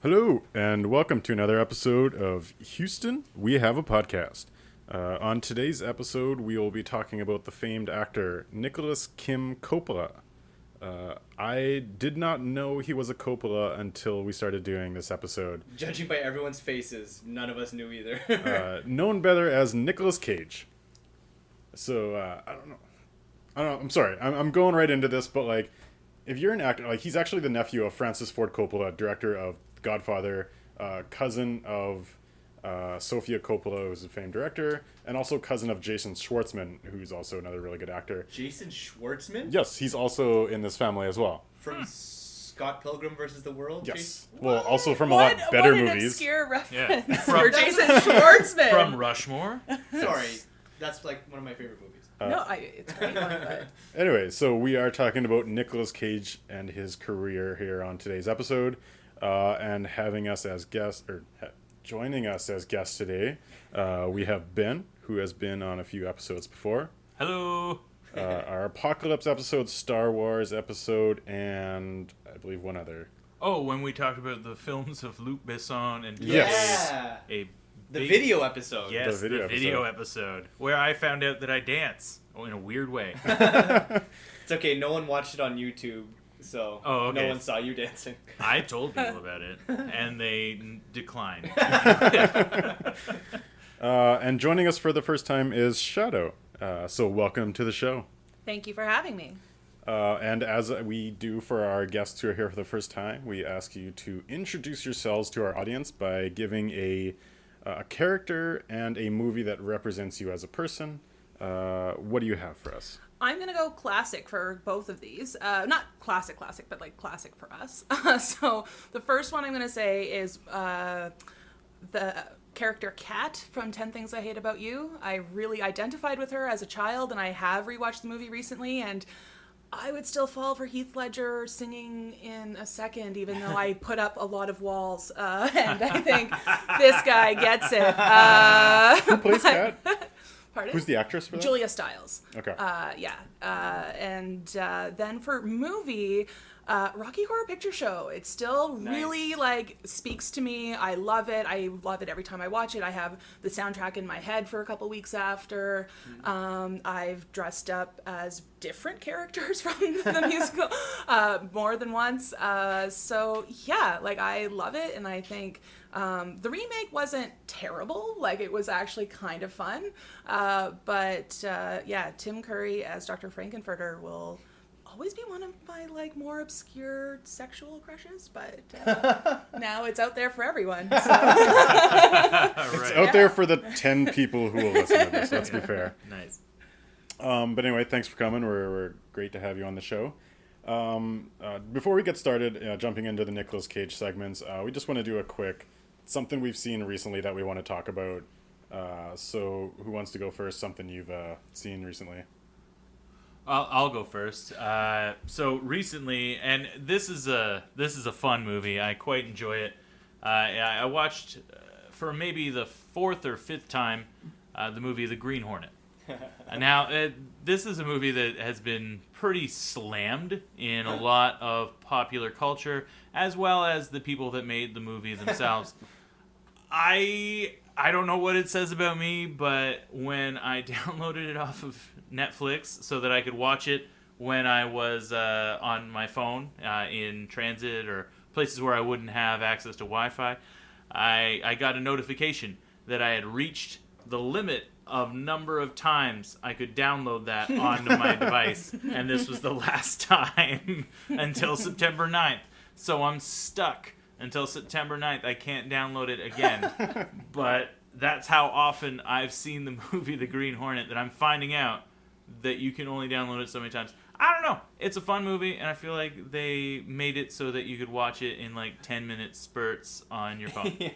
Hello, and welcome to another episode of Houston, We Have a Podcast. On today's episode, we will be talking about the famed actor Nicolas Kim Coppola. I did not know he was a Coppola until we started doing this episode. Judging by everyone's faces, none of us knew either. Known better as Nicolas Cage. So, I don't know. I'm sorry. I'm going right into this, but, like, if you're an actor, like, he's actually the nephew of Francis Ford Coppola, director of Godfather, cousin of Sofia Coppola, who's a famed director, and also cousin of Jason Schwartzman, who's also another really good actor. Jason Schwartzman? Yes, he's also in this family as well. From Scott Pilgrim vs. the World? Yes. Jason? Well, also from a lot better what an movies. Obscure reference Yeah. for Jason Schwartzman. From Rushmore. Sorry, that's like one of my favorite movies. It's a great one, but... Anyway, so we are talking about Nicolas Cage and his career here on today's episode. And having us as guests, joining us as guests today, we have Ben, who has been on a few episodes before. Hello. Our Apocalypse episode, Star Wars episode, and I believe one other. Oh, when we talked about the films of Luc Besson and Yes. Yeah! The big, video episode. Yes, the video episode where I found out that I dance. Oh, in a weird way. It's okay, no one watched it on YouTube, so okay. no one saw you dancing. I told people about it, and they declined. And joining us for the first time is Shadoe. So welcome to the show. Thank you for having me. And as we do for our guests who are here for the first time, we ask you to introduce yourselves to our audience by giving a character and a movie that represents you as a person. What do you have for us? I'm going to go classic for both of these. Not classic, but like classic for us. So the first one I'm going to say is the character Kat from 10 Things I Hate About You. I really identified with her as a child, and I have rewatched the movie recently, and I would still fall for Heath Ledger singing in a second, even though I put up a lot of walls, and I think this guy gets it. Who plays Kat? Pardon? Who's the actress for that? Julia Stiles. Okay. And then for movie, Rocky Horror Picture Show. It still really speaks to me. I love it. I love it every time I watch it. I have the soundtrack in my head for a couple weeks after. I've dressed up as different characters from the musical more than once. So yeah, I love it, and I think the remake wasn't terrible. It was actually kind of fun. But Tim Curry as Dr. Frankenfurter will always be one of my more obscure sexual crushes, but now it's out there for everyone. So. It's out there for the 10 people who will listen to this, let's be fair. Nice. But anyway, thanks for coming. We're great to have you on the show. Before we get started, jumping into the Nicolas Cage segments, we just want to do a quick something we've seen recently that we want to talk about. So who wants to go first? Something you've seen recently? I'll go first. So recently, and this is a fun movie. I quite enjoy it. I watched for maybe the fourth or fifth time the movie The Green Hornet. Now, this is a movie that has been pretty slammed in a lot of popular culture, as well as the people that made the movie themselves. I don't know what it says about me, but when I downloaded it off of Netflix so that I could watch it when I was on my phone in transit or places where I wouldn't have access to Wi-Fi, I got a notification that I had reached the limit of number of times I could download that onto my device, and this was the last time until September 9th. So I'm stuck until September 9th. I can't download it again. But that's how often I've seen the movie The Green Hornet that I'm finding out that you can only download it so many times. I don't know. It's a fun movie, and I feel like they made it so that you could watch it in 10-minute spurts on your phone. Yeah.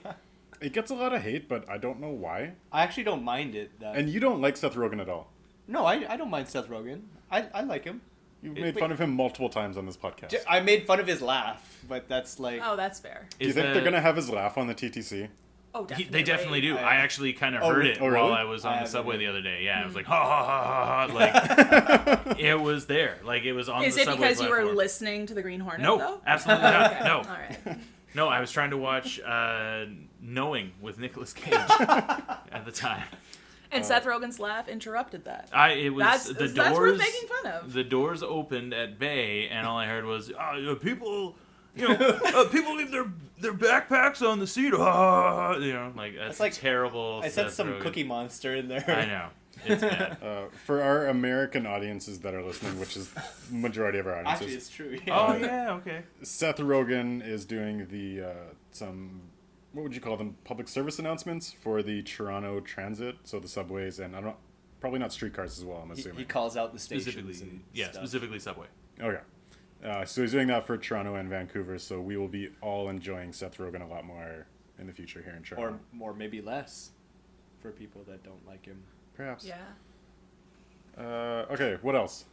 It gets a lot of hate, but I don't know why. I actually don't mind it. And you don't like Seth Rogen at all. No, I don't mind Seth Rogen. I like him. You've made fun of him multiple times on this podcast. I made fun of his laugh, but that's Oh, that's fair. Do you think they're going to have his laugh on the TTC? Oh, definitely. They definitely do. I actually kind of heard it really? while I was on the subway the other day. Yeah, I was like, ha, ha, ha, ha, ha. It was there. It was on the subway Is it because you were platform. listening to The Green Hornet, No, though? absolutely not. Okay. No. All right. No, I was trying to watch Knowing with Nicolas Cage at the time. And Seth Rogen's laugh interrupted that. That's worth making fun of. The doors opened at bay, and all I heard was, people, people leave their backpacks on the seat. That's like terrible. I said Seth some Rogen. Cookie Monster in there. I know. It's bad. For our American audiences that are listening, which is the majority of our audiences, Actually, it's true. Yeah. Oh yeah, okay. Seth Rogen is doing the some, what would you call them, public service announcements for the Toronto Transit, so the subways, and probably not streetcars as well, I'm assuming. He calls out the stations Specifically, and stuff. specifically Subway. Okay. So he's doing that for Toronto and Vancouver, so we will be all enjoying Seth Rogen a lot more in the future here in Toronto. Or maybe less for people that don't like him. Perhaps. Yeah. Okay, what else?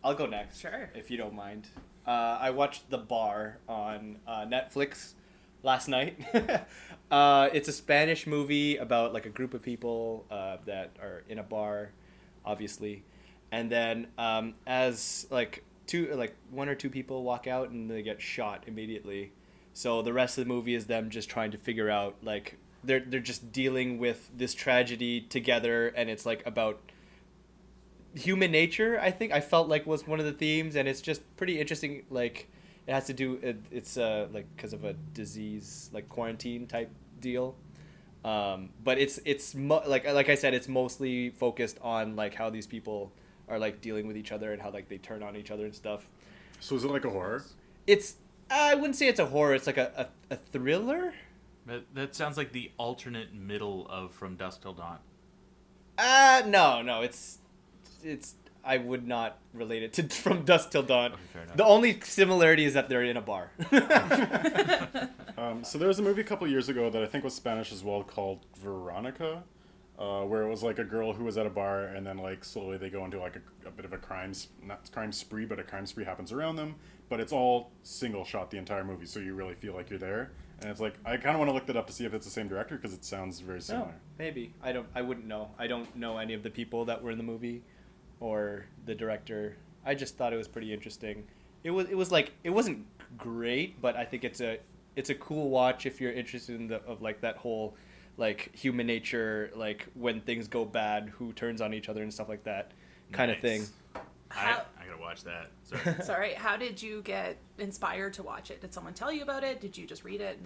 I'll go next. Sure. If you don't mind. I watched The Bar on Netflix last night. It's a Spanish movie about like a group of people that are in a bar, obviously, and then as one or two people walk out and they get shot immediately. So the rest of the movie is them just trying to figure out like they're just dealing with this tragedy together, and it's like about human nature. I think I felt like was one of the themes, and it's just pretty interesting. Like it has to do it's like because of a disease, like quarantine type deal. But it's like I said, it's mostly focused on like how these people are like dealing with each other and how like they turn on each other and stuff. So is it like a horror? It's I wouldn't say it's a horror. It's like a thriller. That sounds like the alternate middle of From Dusk Till Dawn. No, it's I would not relate it to From Dusk Till Dawn. Okay, fair enough. The only similarity is that they're in a bar. So there was a movie a couple years ago that I think was Spanish as well called Veronica, where it was like a girl who was at a bar and then like slowly they go into like a bit of a not crime spree, but a crime spree happens around them. But it's all single shot the entire movie, so you really feel like you're there. And it's like, I kind of want to look that up to see if it's the same director because it sounds very similar. No, maybe. I wouldn't know. I don't know any of the people that were in the movie or the director. I just thought it was pretty interesting. It was like it wasn't great, but I think it's a cool watch if you're interested in that whole like human nature, like when things go bad, who turns on each other and stuff like that kind of thing. I gotta watch that. Sorry. Sorry, how did you get inspired to watch it? Did someone tell you about it? Did you just read it?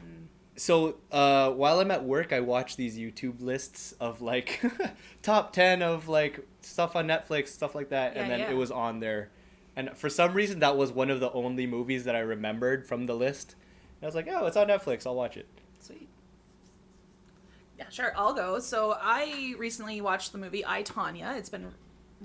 So while I'm at work, I watch these YouTube lists of like top 10 of like stuff on Netflix, stuff like that, and then it was on there. And for some reason, that was one of the only movies that I remembered from the list. And I was like, oh, it's on Netflix. I'll watch it. Sweet. Yeah, sure. I'll go. So I recently watched the movie I, Tonya. It's been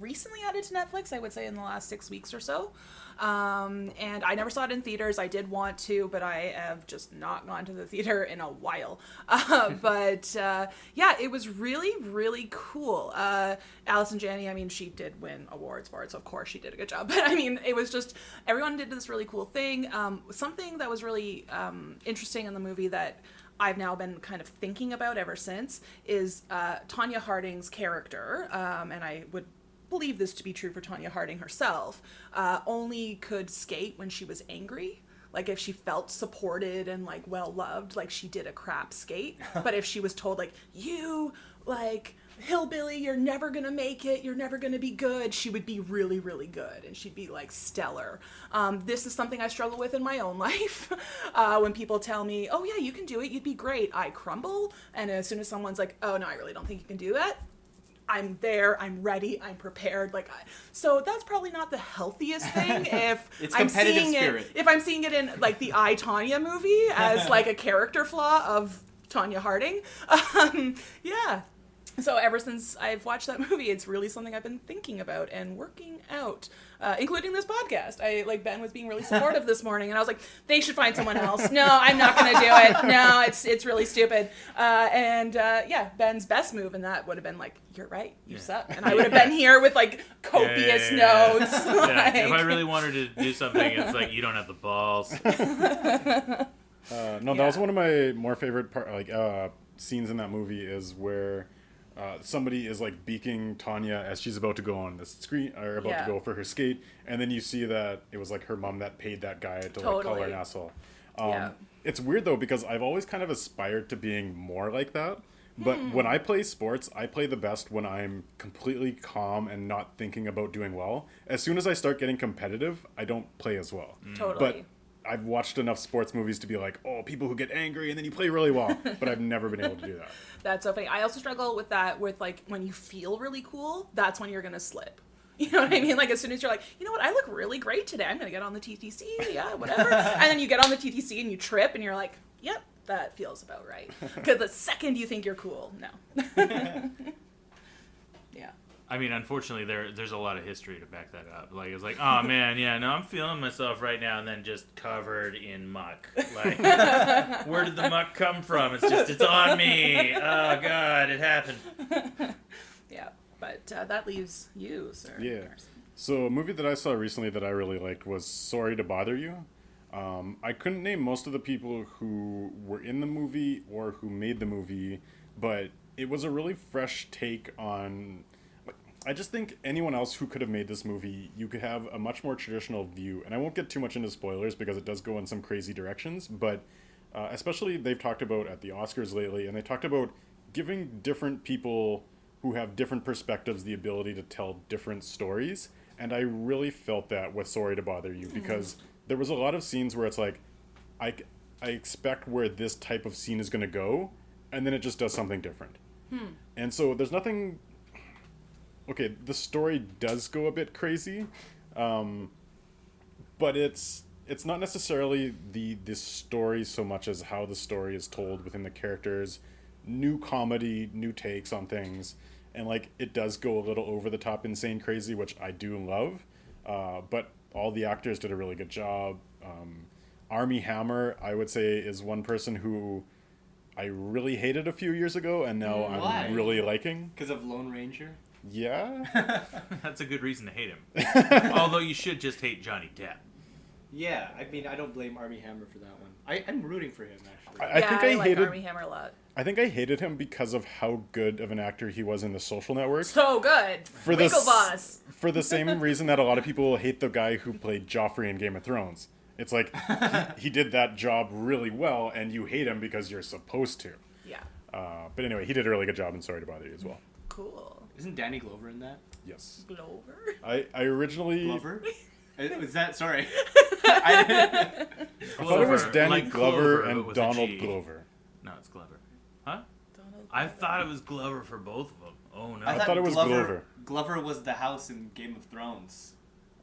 recently added to Netflix, I would say in the last 6 weeks or so. And I never saw it in theaters. I did want to, but I have just not gone to the theater in a while. Yeah, it was really, really cool. Allison Janney, I mean, she did win awards for it, so of course she did a good job. But I mean, it was just, everyone did this really cool thing. Something that was really interesting in the movie that I've now been kind of thinking about ever since is Tonya Harding's character, and I would believe this to be true for Tonya Harding herself, only could skate when she was angry. Like if she felt supported and like well loved, like she did a crap skate. But if she was told like, you like hillbilly, you're never gonna make it, you're never gonna be good, she would be really, really good and she'd be like stellar. This is something I struggle with in my own life. When people tell me, oh yeah, you can do it, you'd be great, I crumble. And as soon as someone's like, oh no, I really don't think you can do that, I'm there, I'm ready, I'm prepared. So that's probably not the healthiest thing if it's I'm competitive seeing spirit. it. If I'm seeing it in like the I, Tonya movie as like a character flaw of Tonya Harding. Yeah. So ever since I've watched that movie, it's really something I've been thinking about and working out, including this podcast. Ben was being really supportive this morning, and I was like, they should find someone else. No, I'm not going to do it. No, it's really stupid. Ben's best move in that would have been like, you're right, you suck. And I would have been here with like copious notes. Yeah. If I really wanted to do something, it's like, you don't have the balls. That was one of my more favorite scenes in that movie is where somebody is like beaking Tonya as she's about to go on the screen or about to go for her skate, and then you see that it was like her mom that paid that guy to like call her an asshole. It's weird though because I've always kind of aspired to being more like that. But when I play sports, I play the best when I'm completely calm and not thinking about doing well. As soon as I start getting competitive, I don't play as well. Totally. But I've watched enough sports movies to be like, oh, people who get angry and then you play really well. But I've never been able to do that. That's so funny. I also struggle with that with like when you feel really cool, that's when you're going to slip. You know what I mean? Like as soon as you're like, you know what, I look really great today. I'm going to get on the TTC. Yeah, whatever. And then you get on the TTC and you trip and you're like, yep, that feels about right. Because the second you think you're cool, no. Yeah. I mean, unfortunately, there's a lot of history to back that up. Like, it's like, oh, man, yeah, no, I'm feeling myself right now, and then just covered in muck. Like, where did the muck come from? It's on me. Oh, God, it happened. Yeah, but that leaves you, sir. Yeah. So a movie that I saw recently that I really liked was Sorry to Bother You. I couldn't name most of the people who were in the movie or who made the movie, but it was a really fresh take on... I just think anyone else who could have made this movie, you could have a much more traditional view. And I won't get too much into spoilers because it does go in some crazy directions, but especially they've talked about at the Oscars lately, and they talked about giving different people who have different perspectives the ability to tell different stories. And I really felt that with Sorry to Bother You because there was a lot of scenes where it's like, I expect where this type of scene is going to go, and then it just does something different. And so there's nothing... Okay, the story does go a bit crazy, but it's not necessarily the story so much as how the story is told within the characters, new comedy, new takes on things, and like it does go a little over the top, insane crazy, which I do love, but all the actors did a really good job. Armie Hammer, I would say, is one person who I really hated a few years ago, and now Why? I'm really liking. Because of Lone Ranger? Yeah? That's a good reason to hate him. Although you should just hate Johnny Depp. Yeah, I mean, I don't blame Armie Hammer for that one. I'm rooting for him, actually. I think I like hated Armie Hammer a lot. I think I hated him because of how good of an actor he was in The Social Network. So good. For Winklevoss. For the same reason that a lot of people hate the guy who played Joffrey in Game of Thrones. It's like, he did that job really well, and you hate him because you're supposed to. Yeah. But anyway, he did a really good job in Sorry to Bother You as well. Cool. Isn't Danny Glover in that? Yes. Glover? I originally... Glover? Was that... Sorry. I thought it was Danny like Glover Clover, but and with a Donald G. Glover. No, it's Glover. Huh? Donald I Glover. thought it was Glover for both of them. Oh, no. I thought it was Glover. Glover was the house in Game of Thrones.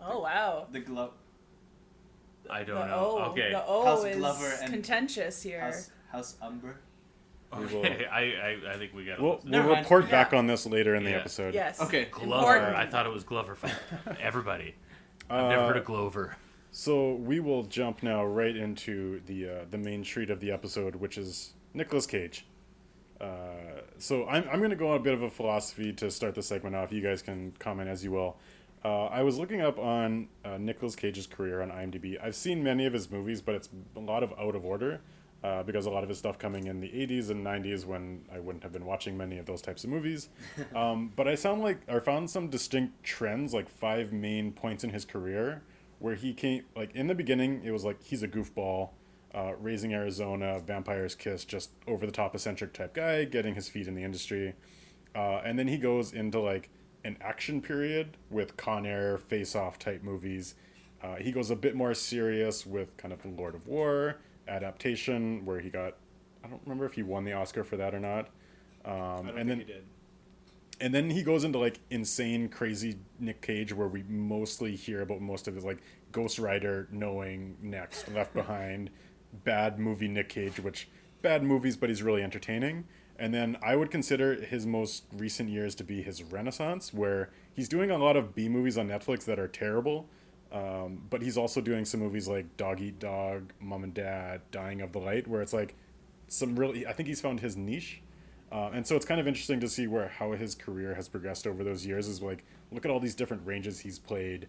Oh, wow. The Glover... I don't The know. O. Okay. The O House is Glover and contentious here. House Umber. Okay. I think we got to We'll Never mind. report back Yeah. on this later in the Yeah. episode. Yes. Okay. Glover. Important. I thought it was Glover for everybody. I've never heard of Glover. So we will jump now right into the main treat of the episode, which is Nicolas Cage. So I'm going to go on a bit of a philosophy to start the segment off. You guys can comment as you will. I was looking up on Nicolas Cage's career on IMDb. I've seen many of his movies, but it's a lot of out of order because a lot of his stuff coming in the 80s and 90s when I wouldn't have been watching many of those types of movies. But I found some distinct trends, like 5 main points in his career where he came, like in the beginning, it was like he's a goofball, Raising Arizona, Vampire's Kiss, just over the top eccentric type guy, getting his feet in the industry. And then he goes into like an action period with Con Air, Face Off type movies. He goes a bit more serious with kind of Lord of War, adaptation, where he got, I don't remember if he won the Oscar for that or not. I don't and think he did. And then he goes into like insane, crazy Nick Cage, where we mostly hear about most of his like Ghost Rider, Knowing, Next, Left Behind, bad movie Nick Cage, which bad movies, but he's really entertaining. And then I would consider his most recent years to be his renaissance, where he's doing a lot of B movies on Netflix that are terrible. But he's also doing some movies like Dog Eat Dog, Mom and Dad, Dying of the Light, where it's like some really, I think he's found his niche. And so it's kind of interesting to see how his career has progressed over those years, is like, look at all these different ranges he's played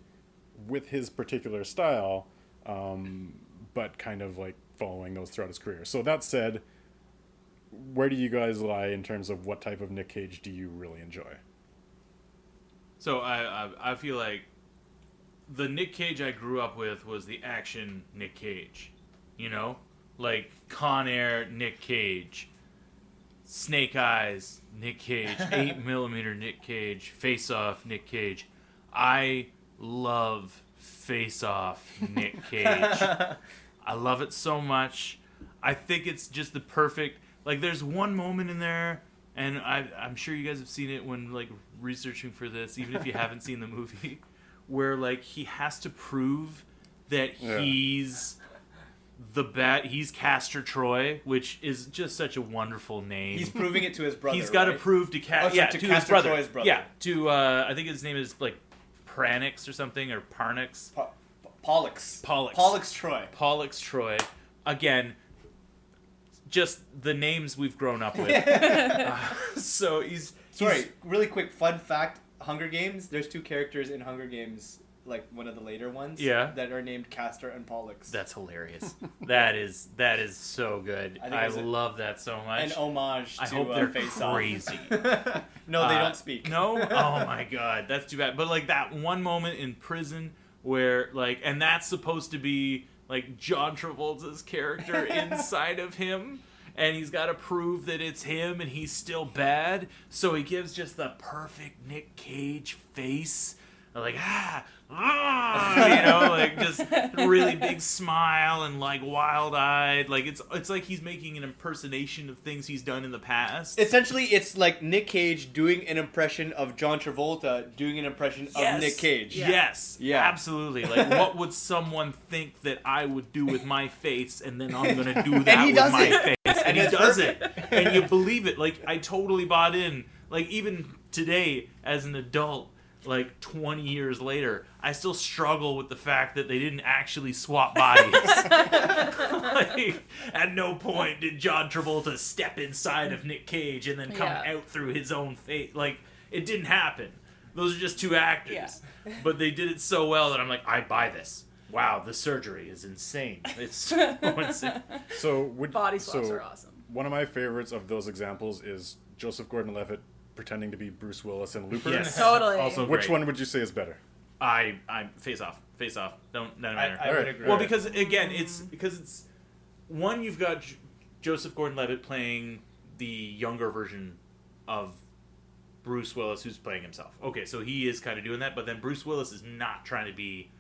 with his particular style, but kind of like following those throughout his career. So that said, where do you guys lie in terms of what type of Nick Cage do you really enjoy? So I feel like the Nick Cage I grew up with was the action Nick Cage, you know? like Con Air Nick Cage, Snake Eyes Nick Cage, 8mm Nick Cage, Face Off Nick Cage. I love Face Off Nick Cage. I love it so much. I think it's just the perfect, like, there's one moment in there, and I'm sure you guys have seen it when, like, researching for this, even if you haven't seen the movie, where, like, he has to prove that he's he's Castor Troy, which is just such a wonderful name. He's proving it to his brother. He's got to prove to to his Castor brother. Troy's brother. Yeah, to I think his name is like Pranix or something, or Parnix. Pollux. Pollux. Pollux Troy. Pollux Troy. Again, just the names we've grown up with. So he's really quick fun fact: Hunger Games. There's two characters in Hunger Games, like one of the later ones. Yeah. That are named Castor and Pollux. That's hilarious. That is so good. I love that so much. An homage to I hope they're Face Off. crazy. No, they don't speak. No? Oh my god, that's too bad. But like that one moment in prison where like, and that's supposed to be like John Travolta's character inside of him, and he's got to prove that it's him and he's still bad, so he gives just the perfect Nick Cage face, like you know, like just really big smile and like wild-eyed, like it's like he's making an impersonation of things he's done in the past. Essentially, it's like Nick Cage doing an impression of John Travolta doing an impression of Nick Cage. Yes, Yeah. absolutely. Like, what would someone think that I would do with my face, and then I'm gonna do that And he with does my it. face, and he does it, and you believe it. Like, I totally bought in. Like, even today, as an adult, like 20 years later, I still struggle with the fact that they didn't actually swap bodies. Like, at no point did John Travolta step inside of Nick Cage and then come out through his own face. Like, it didn't happen. Those are just two actors. Yeah. But they did it so well that I'm like, I buy this. Wow, the surgery is insane. It's so insane. So Body swaps are awesome. One of my favorites of those examples is Joseph Gordon-Levitt pretending to be Bruce Willis in Looper. Yes. Totally. Also Which great. one would you say is better? I Face Off. Doesn't matter. I would agree. Well, because again, it's one, you've got Joseph Gordon-Levitt playing the younger version of Bruce Willis, who's playing himself. Okay, so he is kind of doing that, but then Bruce Willis is not trying to be.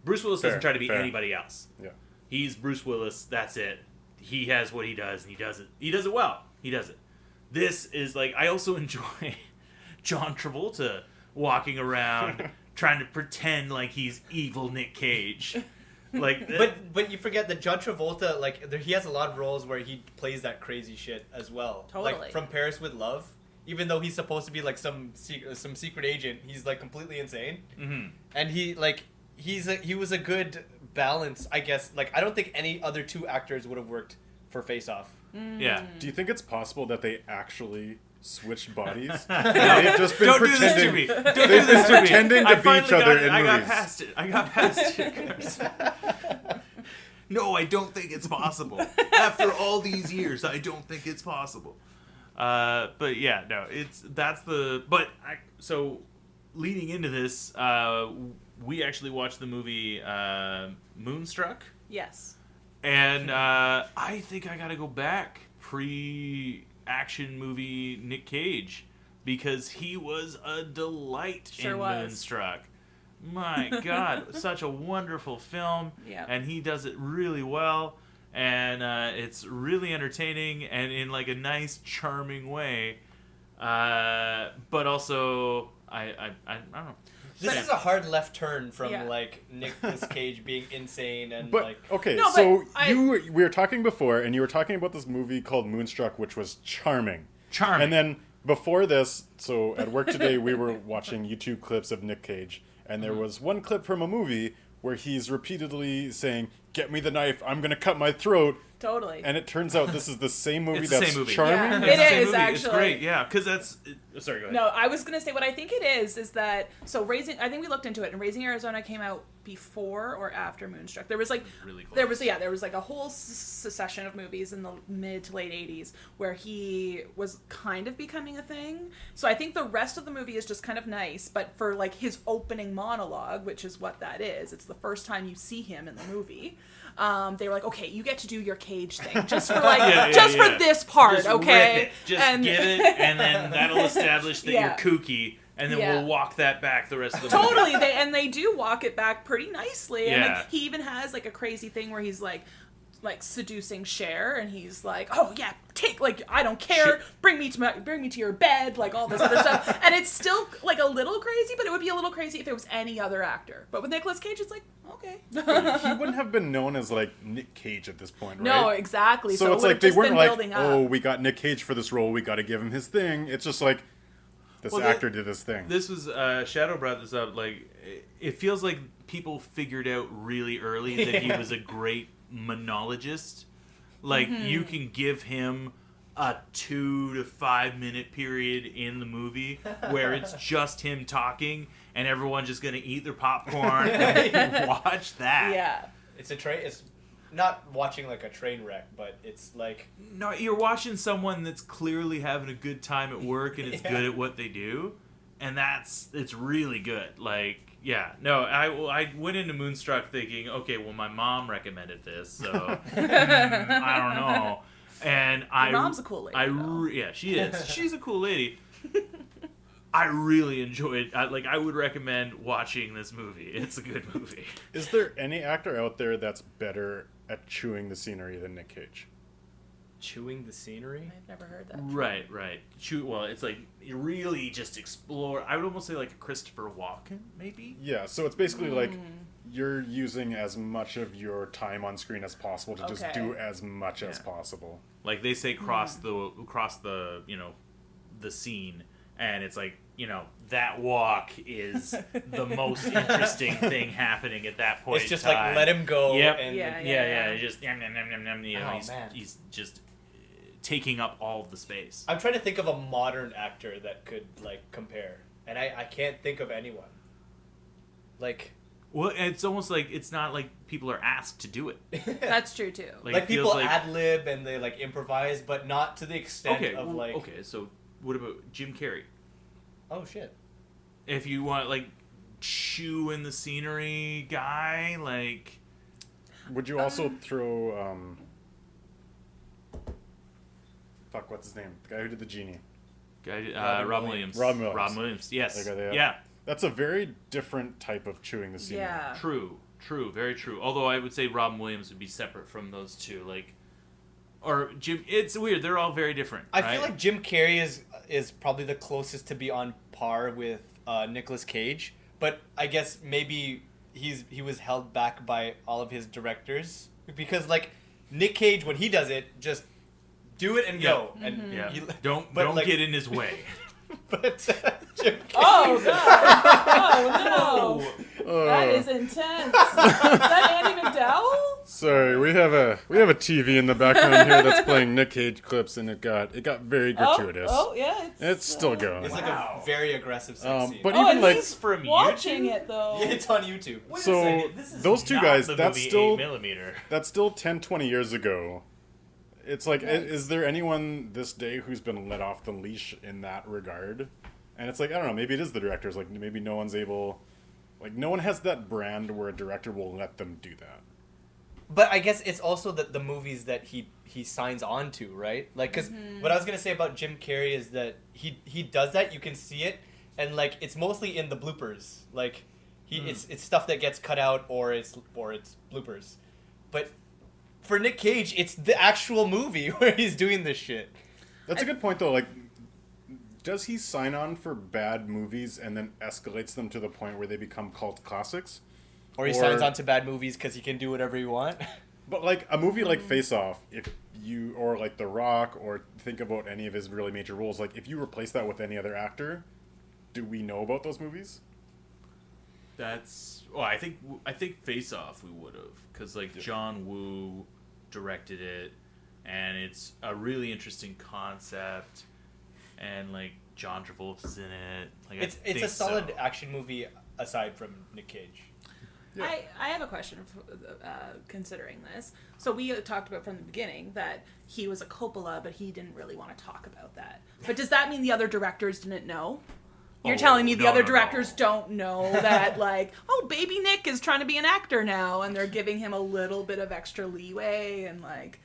Bruce Willis doesn't try to be anybody else. Yeah. He's Bruce Willis. That's it. He has what he does, and he does it. He does it well. He does it. This is like, I also enjoy John Travolta walking around trying to pretend like he's evil Nick Cage. Like, but you forget that John Travolta, like, he has a lot of roles where he plays that crazy shit as well. Totally. Like from Paris with Love, even though he's supposed to be like some secret agent, he's like completely insane. mm-hmm. And he was a good balance, I guess. Like, I don't think any other two actors would have worked for Face Off. Yeah. Do you think it's possible that they actually switched bodies? They've just been Don't do this to pretending. me. Don't They've do this been to me. pretending to I be finally each other got it. in I got movies. past it. No, I don't think it's possible. After all these years, I don't think it's possible. But yeah, no, so leading into this, we actually watched the movie Moonstruck. Yes. And I think I gotta go back pre-action movie Nick Cage, because he was a delight in Moonstruck. My God, such a wonderful film, and he does it really well, and it's really entertaining and in like a nice, charming way. But also, I don't know. This is a hard left turn from like Nicolas Cage being insane and But like. okay, No, so but we were talking before, and you were talking about this movie called Moonstruck, which was charming. Charming. And then before this, so at work today, we were watching YouTube clips of Nick Cage, and there was one clip from a movie where he's repeatedly saying, "Get me the knife, I'm gonna cut my throat." Totally. And it turns out this is the same movie It's the that's same movie. charming. Yeah. It's the same It is, movie. actually. It's great, yeah, because that's. Sorry, go ahead. No, I was gonna say what I think it is that I think we looked into it, and Raising Arizona came out before or after Moonstruck. There was like Really close. there was like a whole succession of movies in the mid to late 80s where he was kind of becoming a thing. So I think the rest of the movie is just kind of nice, but for like his opening monologue, which is what that is, it's the first time you see him in the movie. they were like, okay, you get to do your Cage thing just for for this part, Just okay? rip it. Just get it, and then that'll establish that Yeah. you're kooky, and then we'll walk that back the rest of the movie. Totally, they do walk it back pretty nicely. And Yeah. like, he even has like a crazy thing where he's like seducing Cher, and he's like, oh yeah, take, like, I don't care, bring me to your bed, like all this other stuff. And it's still like a little crazy, but it would be a little crazy if it was any other actor. But with Nicolas Cage, it's like, okay. He wouldn't have been known as like Nick Cage at this point, right? No, exactly. So it it's would like have they just weren't been like, building up. oh, we got Nick Cage for this role, we got to give him his thing. It's just like this actor did his thing. This was Shadow brought this up. Like, it feels like people figured out really early that he was a great monologist. Like, you can give him a 2 to 5 minute period in the movie where it's just him talking, and everyone's just gonna eat their popcorn and watch that. Yeah. It's not watching like a train wreck, but it's like, No, you're watching someone that's clearly having a good time at work and is good at what they do, and it's really good. Like, yeah, no, I went into Moonstruck thinking, okay, well, my mom recommended this, so I don't know. And Your mom's a cool lady. yeah, she is. She's a cool lady. I really enjoyed. I would recommend watching this movie. It's a good movie. Is there any actor out there that's better at chewing the scenery than Nick Cage? chewing the scenery. I've never heard that. Right. Well, it's like you really just explore. I would almost say like a Christopher Walken, maybe. Yeah, so it's basically like you're using as much of your time on screen as possible to just do as much as possible. Like they say, cross the the scene, and it's like that walk is the most interesting thing happening at that point. It's just in time. like let him go. Yep. And Yeah. Just yum, yum, yum, yum, yum, man. he's just taking up all of the space. I'm trying to think of a modern actor that could like compare, and I can't think of anyone. Like. Well, it's almost like it's not like people are asked to do it. That's true too. Like, Like it feels people like, ad lib and they like improvise, but not to the extent of like. Okay, so what about Jim Carrey? Oh shit. If you want like chew in the scenery guy, like Would you also throw fuck, what's his name? The guy who did the genie. Robin Williams. Robin Williams. Robin Williams. Yes. Okay, Yeah. That's a very different type of chewing the scenery. Yeah. True, very true. Although I would say Robin Williams would be separate from those two, like, or Jim. It's weird. They're all very different. I right? feel like Jim Carrey is probably the closest to be on par with Nicolas Cage, but I guess maybe he was held back by all of his directors because like Nick Cage when he does it just do it and go and don't like, get in his way. But Jim Carrey, Oh god! Oh no! That is intense. Is that Andy McDowell? Sorry, we have a TV in the background here that's playing Nick Cage clips, and it got very gratuitous. Oh yeah, It's still going. it's like a very aggressive sex scene. But Oh, even and like he's from watching YouTube? it though. Yeah, it's on YouTube. Wait a So, second, this is those two not guys, the that's movie still- 8mm. that's still 10, 20 years ago. It's like, is there anyone this day who's been let off the leash in that regard? And it's like, I don't know, maybe it is the directors. Like, maybe no one's able... Like, no one has that brand where a director will let them do that. But I guess it's also the movies that he signs on to, right? Like, because what I was going to say about Jim Carrey is that he does that, you can see it, and, like, it's mostly in the bloopers. Like, it's stuff that gets cut out or it's bloopers. But for Nick Cage, it's the actual movie where he's doing this shit. That's a good point, though. Like, does he sign on for bad movies and then escalates them to the point where they become cult classics? Or he signs on to bad movies because he can do whatever he wants. But, like, a movie like Face Off, or like The Rock, or think about any of his really major roles, like, if you replace that with any other actor, do we know about those movies? That's I think Face Off we would have, because like John Woo directed it, and it's a really interesting concept, and like John Travolta's in it. Like It's a solid action movie aside from Nick Cage. Yeah. I have a question considering this. So we talked about from the beginning that he was a Coppola, but he didn't really want to talk about that. But does that mean the other directors didn't know? You're telling me the no, other no, directors no. don't know that, like, oh, baby Nick is trying to be an actor now, and they're giving him a little bit of extra leeway, and, like,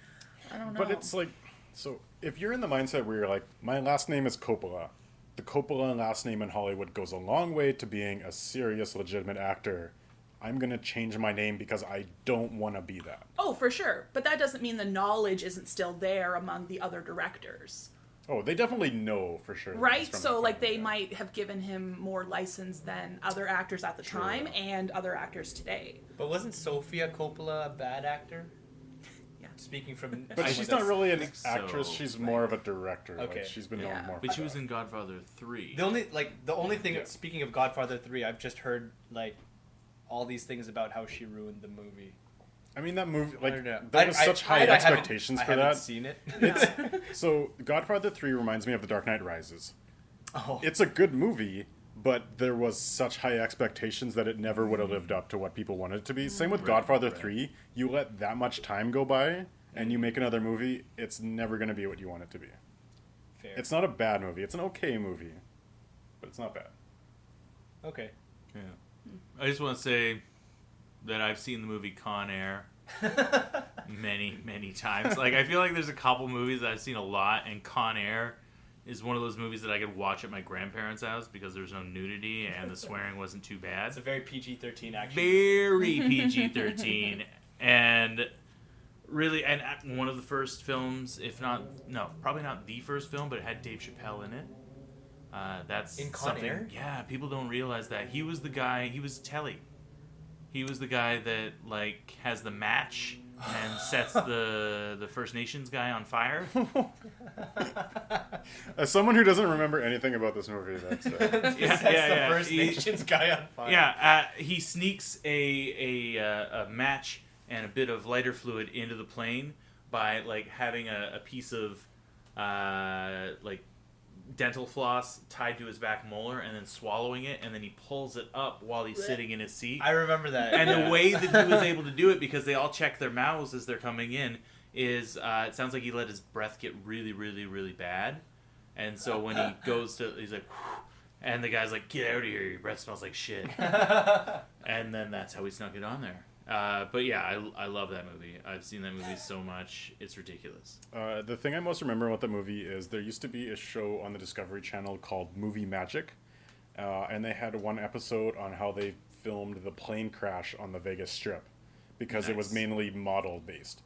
I don't know. But it's like, so if you're in the mindset where you're like, my last name is Coppola, the Coppola last name in Hollywood goes a long way to being a serious, legitimate actor. I'm going to change my name because I don't want to be that. Oh, for sure. But that doesn't mean the knowledge isn't still there among the other directors. Oh, they definitely know for sure. that Right? it's from So, a like, film, they yeah. might have given him more license than other actors at the True, time yeah. and other actors today. But wasn't Sofia Coppola a bad actor? Yeah. Speaking from... But I she's was- not really an think so. actress. She's more of a director. Okay. Like, she's been Yeah. known more. But for she was that. in Godfather 3. The only thing, Yeah. speaking of Godfather 3, I've just heard, like, all these things about how she ruined the movie. I mean, that movie, I like, don't know. there was such high haven't- expectations for I haven't that. seen it. So, Godfather 3 reminds me of The Dark Knight Rises. Oh. It's a good movie, but there was such high expectations that it never would have lived up to what people wanted it to be. Same with Right, Godfather right. 3. You let that much time go by, and you make another movie, it's never going to be what you want it to be. Fair. It's not a bad movie. It's an okay movie, but it's not bad. Okay. Yeah. I just want to say that I've seen the movie Con Air many, many times. Like, I feel like there's a couple movies that I've seen a lot, and Con Air is one of those movies that I could watch at my grandparents' house because there's no nudity and the swearing wasn't too bad. It's a very PG-13 action. Very PG-13, and really, and one of the first films, if not, no, probably not the first film, but it had Dave Chappelle in it. That's In Con something. Air? Yeah, people don't realize that he was the guy. He was Telly. He was the guy that like has the match and sets the First Nations guy on fire. As someone who doesn't remember anything about this movie, that's That's yeah. the First He- Nations guy on fire. Yeah, he sneaks a match and a bit of lighter fluid into the plane by like having a piece of like dental floss tied to his back molar and then swallowing it, and then he pulls it up while he's sitting in his seat. I remember that. And yeah. the way that he was able to do it, because they all check their mouths as they're coming in, is it sounds like he let his breath get really, really, really bad. And so when he goes to, he's like, "Whew," and the guy's like, "Get out of here, your breath smells like shit." And then that's how he snuck it on there. But yeah, I love that movie. I've seen that movie so much. It's ridiculous. The thing I most remember about the movie is there used to be a show on the Discovery Channel called Movie Magic, and they had one episode on how they filmed the plane crash on the Vegas Strip because it was Nice. mainly model based.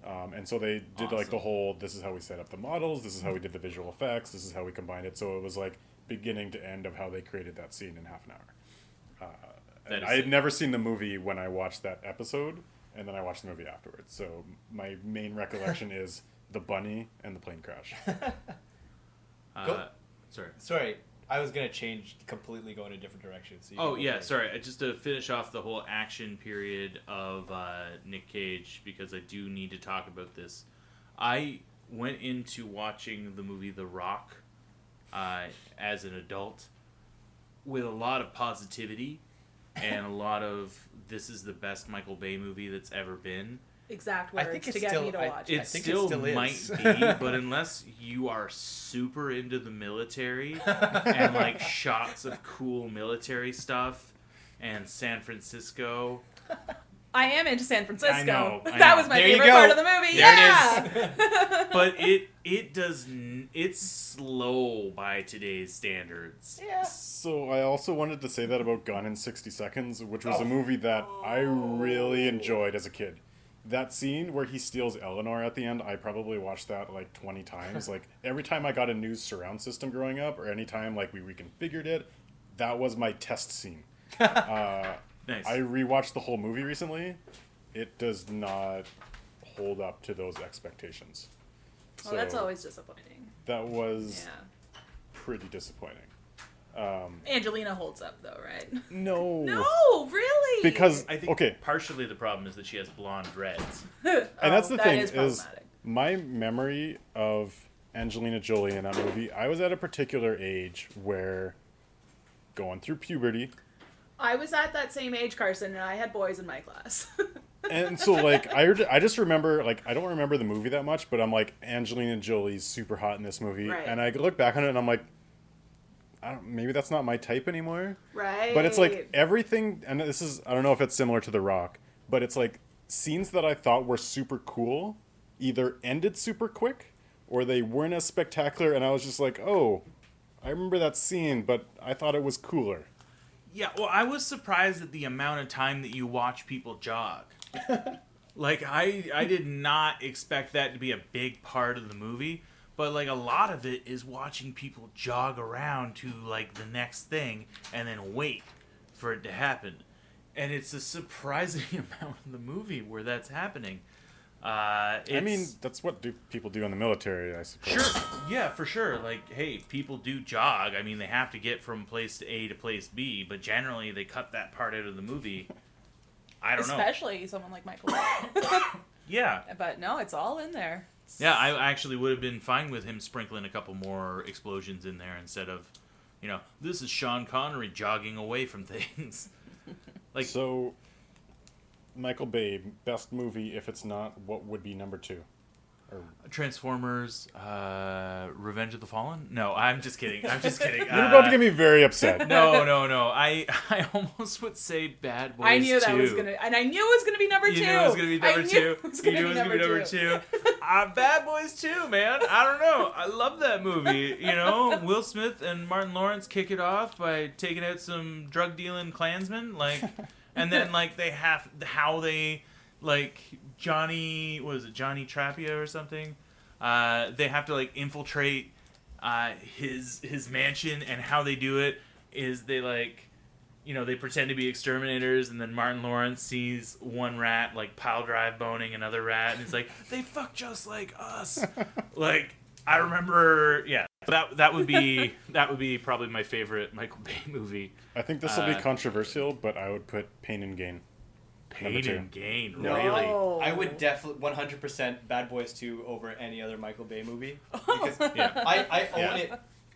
And so they did like the Awesome. whole, this is how we set up the models, this is how we did the visual effects, this is how we combined it. So it was like beginning to end of how they created that scene in half an hour. That And is I had sick. never seen the movie when I watched that episode, and then I watched the movie afterwards. So my main recollection is the bunny and the plane crash. Go- Sorry. Sorry, I was gonna change completely, go in a different direction. So you Oh can go yeah, first. sorry. Just to finish off the whole action period of Nick Cage, because I do need to talk about this. I went into watching the movie The Rock as an adult with a lot of positivity and a lot of this is the best Michael Bay movie that's ever been. Exact I words think it's to get still- me to I- watch I it. It think it still, still is. might be, but unless you are super into the military and like shots of cool military stuff and San Francisco, I am into San Francisco. I know. That was my There you favorite go. part of the movie. There yeah. it is. but it's slow by today's standards. Yeah. So I also wanted to say that about Gone in 60 Seconds, which was a movie that I really enjoyed as a kid. That scene where he steals Eleanor at the end, I probably watched that like 20 times. Like every time I got a new surround system growing up, or anytime like we reconfigured it, that was my test scene. Nice. I rewatched the whole movie recently. It does not hold up to those expectations. Oh, that's always disappointing. That was Yeah. pretty disappointing. Angelina holds up though, right? No. No, really. Because I think okay, partially the problem is that she has blonde dreads. and that's the that thing is is problematic. my memory of Angelina Jolie in that movie. I was at a particular age where going through puberty, I was at that same age, Carson, and I had boys in my class. and so like I just remember like I don't remember the movie that much, but I'm like Angelina Jolie's super hot in this movie, Right. and I look back on it and I'm like, maybe that's not my type anymore. Right. But it's like everything, and this is, I don't know if it's similar to The Rock, but it's like scenes that I thought were super cool either ended super quick or they weren't as spectacular, and I was just like, oh, I remember that scene, but I thought it was cooler. Yeah, well, I was surprised at the amount of time that you watch people jog. Like, I did not expect that to be a big part of the movie, but, like, a lot of it is watching people jog around to, like, the next thing and then wait for it to happen. And it's a surprising amount of the movie where that's happening. I mean, that's what people do in the military, I suppose. Sure, yeah, for sure. Like, hey, people do jog. I mean, they have to get from place A to place B, but generally they cut that part out of the movie. I don't know. Especially someone like Michael Bay. Yeah. But no, it's all in there. Yeah, I actually would have been fine with him sprinkling a couple more explosions in there instead of, this is Sean Connery jogging away from things. Like, so, Michael Bay, best movie, if it's not, what would be number 2? Transformers, Revenge of the Fallen? No, I'm just kidding. I'm just kidding. You're about to get me very upset. No. I almost would say Bad Boys 2. I knew that was gonna, and I knew it was gonna be number 2. You knew it was gonna be number 2. You knew it was gonna be number 2. Bad Boys 2, man. I don't know. I love that movie. Will Smith and Martin Lawrence kick it off by taking out some drug dealing Klansmen, and then they have how they. Johnny Trapia or something? They have to infiltrate his mansion, and how they do it is they they pretend to be exterminators, and then Martin Lawrence sees one rat pile drive boning another rat, and he's like, they fuck just like us. I remember, yeah. That would be probably my favorite Michael Bay movie. I think this will be controversial, but I would put Pain and Gain. Pain and Gain, No, really? I would definitely 100% Bad Boys 2 over any other Michael Bay movie. Because Yeah. I own it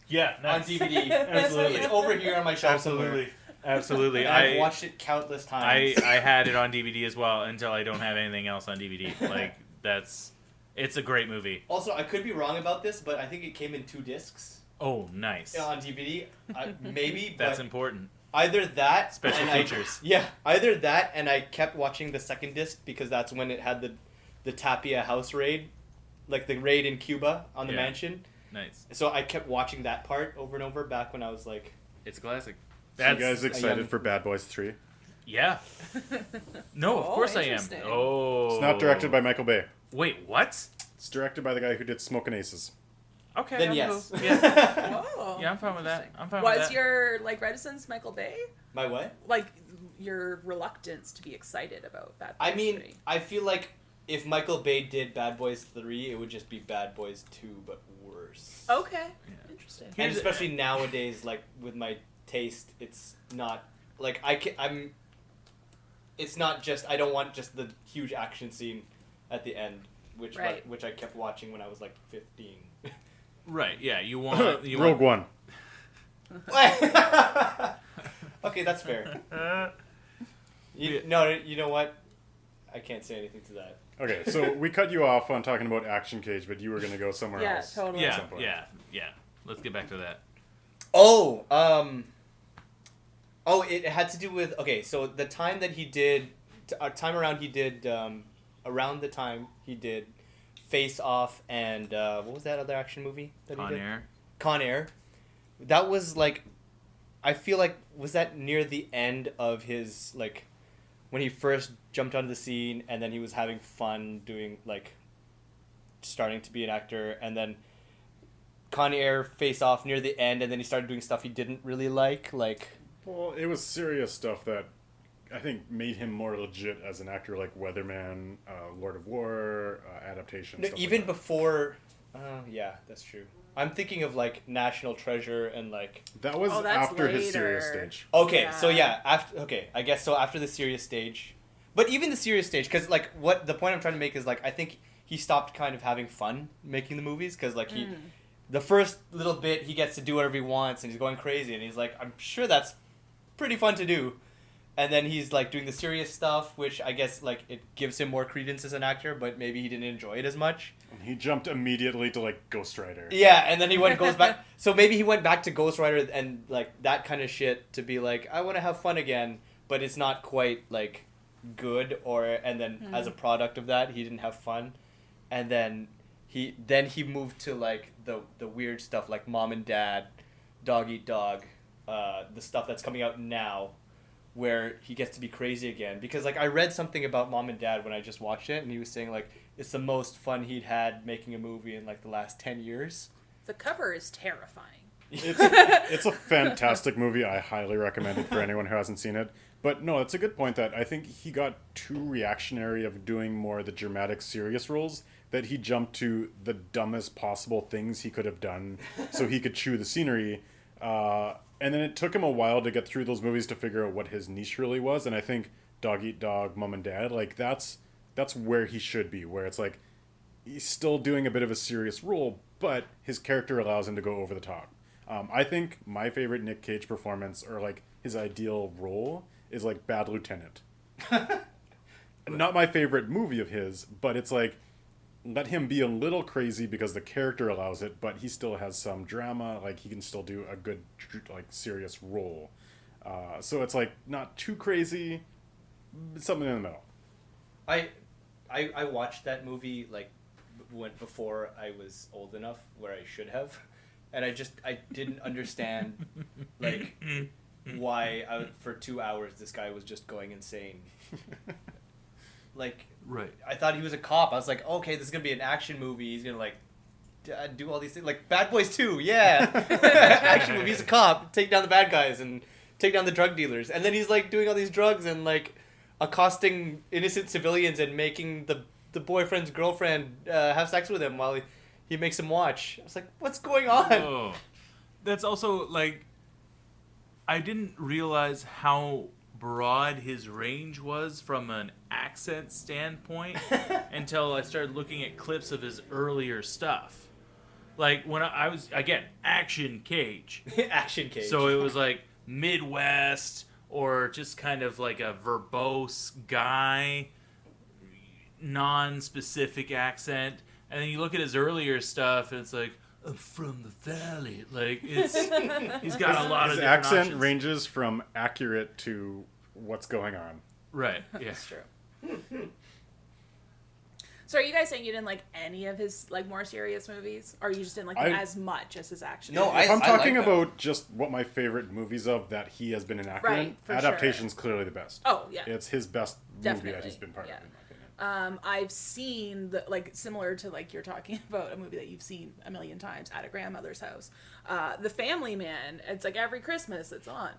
Yeah, on nice. DVD. Absolutely. It's over here on my shelf somewhere. Absolutely. And I've watched it countless times. I had it on DVD as well until I don't have anything else on DVD. It's a great movie. Also, I could be wrong about this, but I think it came in 2 discs Oh, nice. on DVD. Maybe, That's but important. either that Special and features. either that, and I kept watching the second disc because that's when it had the Tapia house raid, the raid in Cuba on the Yeah. mansion. Nice. So I kept watching that part over and over back when I was like, It's classic. So you guys a excited young- for Bad Boys 3? Yeah. No, of Oh, course I am. interesting. Oh. It's not directed by Michael Bay. Wait, what? It's directed by the guy who did Smokin' Aces. Okay. then I'll yes. go. Yeah. Whoa. Yeah, I'm fine with that. I'm fine with that. Was your reticence Michael Bay? My what? Your reluctance to be excited about Bad Boys I mean, 3? I feel like if Michael Bay did Bad Boys 3, it would just be Bad Boys 2, but worse. Okay. Yeah. Interesting. And Here's- especially nowadays, with my taste, it's not it's not just, I don't want just the huge action scene at the end, which Right. which I kept watching when I was 15. Right, yeah. You want... Rogue One. Okay, that's fair. Yeah. No, you know what? I can't say anything to that. Okay, so we cut you off on talking about Action Cage, but you were going to go somewhere Yeah, else. totally. at Yeah, some point. yeah. Let's get back to that. It had to do with, okay, so the time that he did, around the time he did Face Off and, what was that other action movie that he On did? air. Con Air. That was I feel like, was that near the end of his, when he first jumped onto the scene and then he was having fun doing, starting to be an actor, and then Con Air, Face Off near the end, and then he started doing stuff he didn't really like. Well, it was serious stuff that I think made him more legit as an actor, like Weatherman, Lord of War, adaptation. No, stuff even like that. before, yeah, that's true. I'm thinking of National Treasure and That was Oh, that's after his serious later. stage. Okay, so Yeah. I guess so after the serious stage, but even the serious stage, because what the point I'm trying to make is I think he stopped kind of having fun making the movies because the first little bit he gets to do whatever he wants and he's going crazy and he's I'm sure that's pretty fun to do, and then he's like doing the serious stuff, which I guess like it gives him more credence as an actor, but maybe he didn't enjoy it as much. And he jumped immediately to like Ghost Rider. Yeah, and then goes back. So maybe he went back to Ghost Rider and like that kind of shit to be like, I want to have fun again, but it's not quite like good. And then as a product of that, he didn't have fun, and then he moved to like the weird stuff like Mom and Dad, Dog Eat Dog, the stuff that's coming out now, where he gets to be crazy again. Because like I read something about Mom and Dad when I just watched it, and he was saying like it's the most fun he'd had making a movie in like the last 10 years. The cover is terrifying. It's a fantastic movie. I highly recommend it for anyone who hasn't seen it. But no, it's a good point that I think he got too reactionary of doing more of the dramatic, serious roles, that he jumped to the dumbest possible things he could have done so he could chew the scenery. And then it took him a while to get through those movies to figure out what his niche really was. And I think Dog Eat Dog, Mom and Dad, like that's where he should be, where it's like he's still doing a bit of a serious role, but his character allows him to go over the top. I think my favorite Nick Cage performance, or like his ideal role, is like Bad Lieutenant. Not my favorite movie of his, but it's like, let him be a little crazy because the character allows it, but he still has some drama. Like he can still do a good, like serious role. So it's like not too crazy, something in the middle. I watched that movie like before I was old enough where I should have, and I didn't understand like why for 2 hours this guy was just going insane. Like, Right. I thought he was a cop. I was like, okay, this is gonna be an action movie. He's gonna like do all these things, like Bad Boys 2, yeah, action movie. He's a cop, take down the bad guys and take down the drug dealers, and then he's like doing all these drugs and like accosting innocent civilians and making the boyfriend's girlfriend have sex with him while he makes him watch. I was like, what's going on? Oh. That's also like, I didn't realize how broad his range was from an accent standpoint until I started looking at clips of his earlier stuff. Like when I was, again, Action Cage. Action Cage. So it was like Midwest or just kind of like a verbose guy, non-specific accent. And then you look at his earlier stuff and it's like, I'm from the valley. Like it's he's got a lot of His different accent options. ranges from accurate to what's going on. Right. Yeah. That's true. So are you guys saying you didn't like any of his like more serious movies, or you just didn't like them as much as his action? No, movies? If I'm talking like them. about just what my favorite movies of that he has been an actor Right, in, for adaptation's clearly the best. Oh yeah. It's his best movie Definitely, that he's been part yeah. of, in my opinion. I've seen the like similar to like you're talking about a movie that you've seen a million times at a grandmother's house. The Family Man. It's like every Christmas it's on.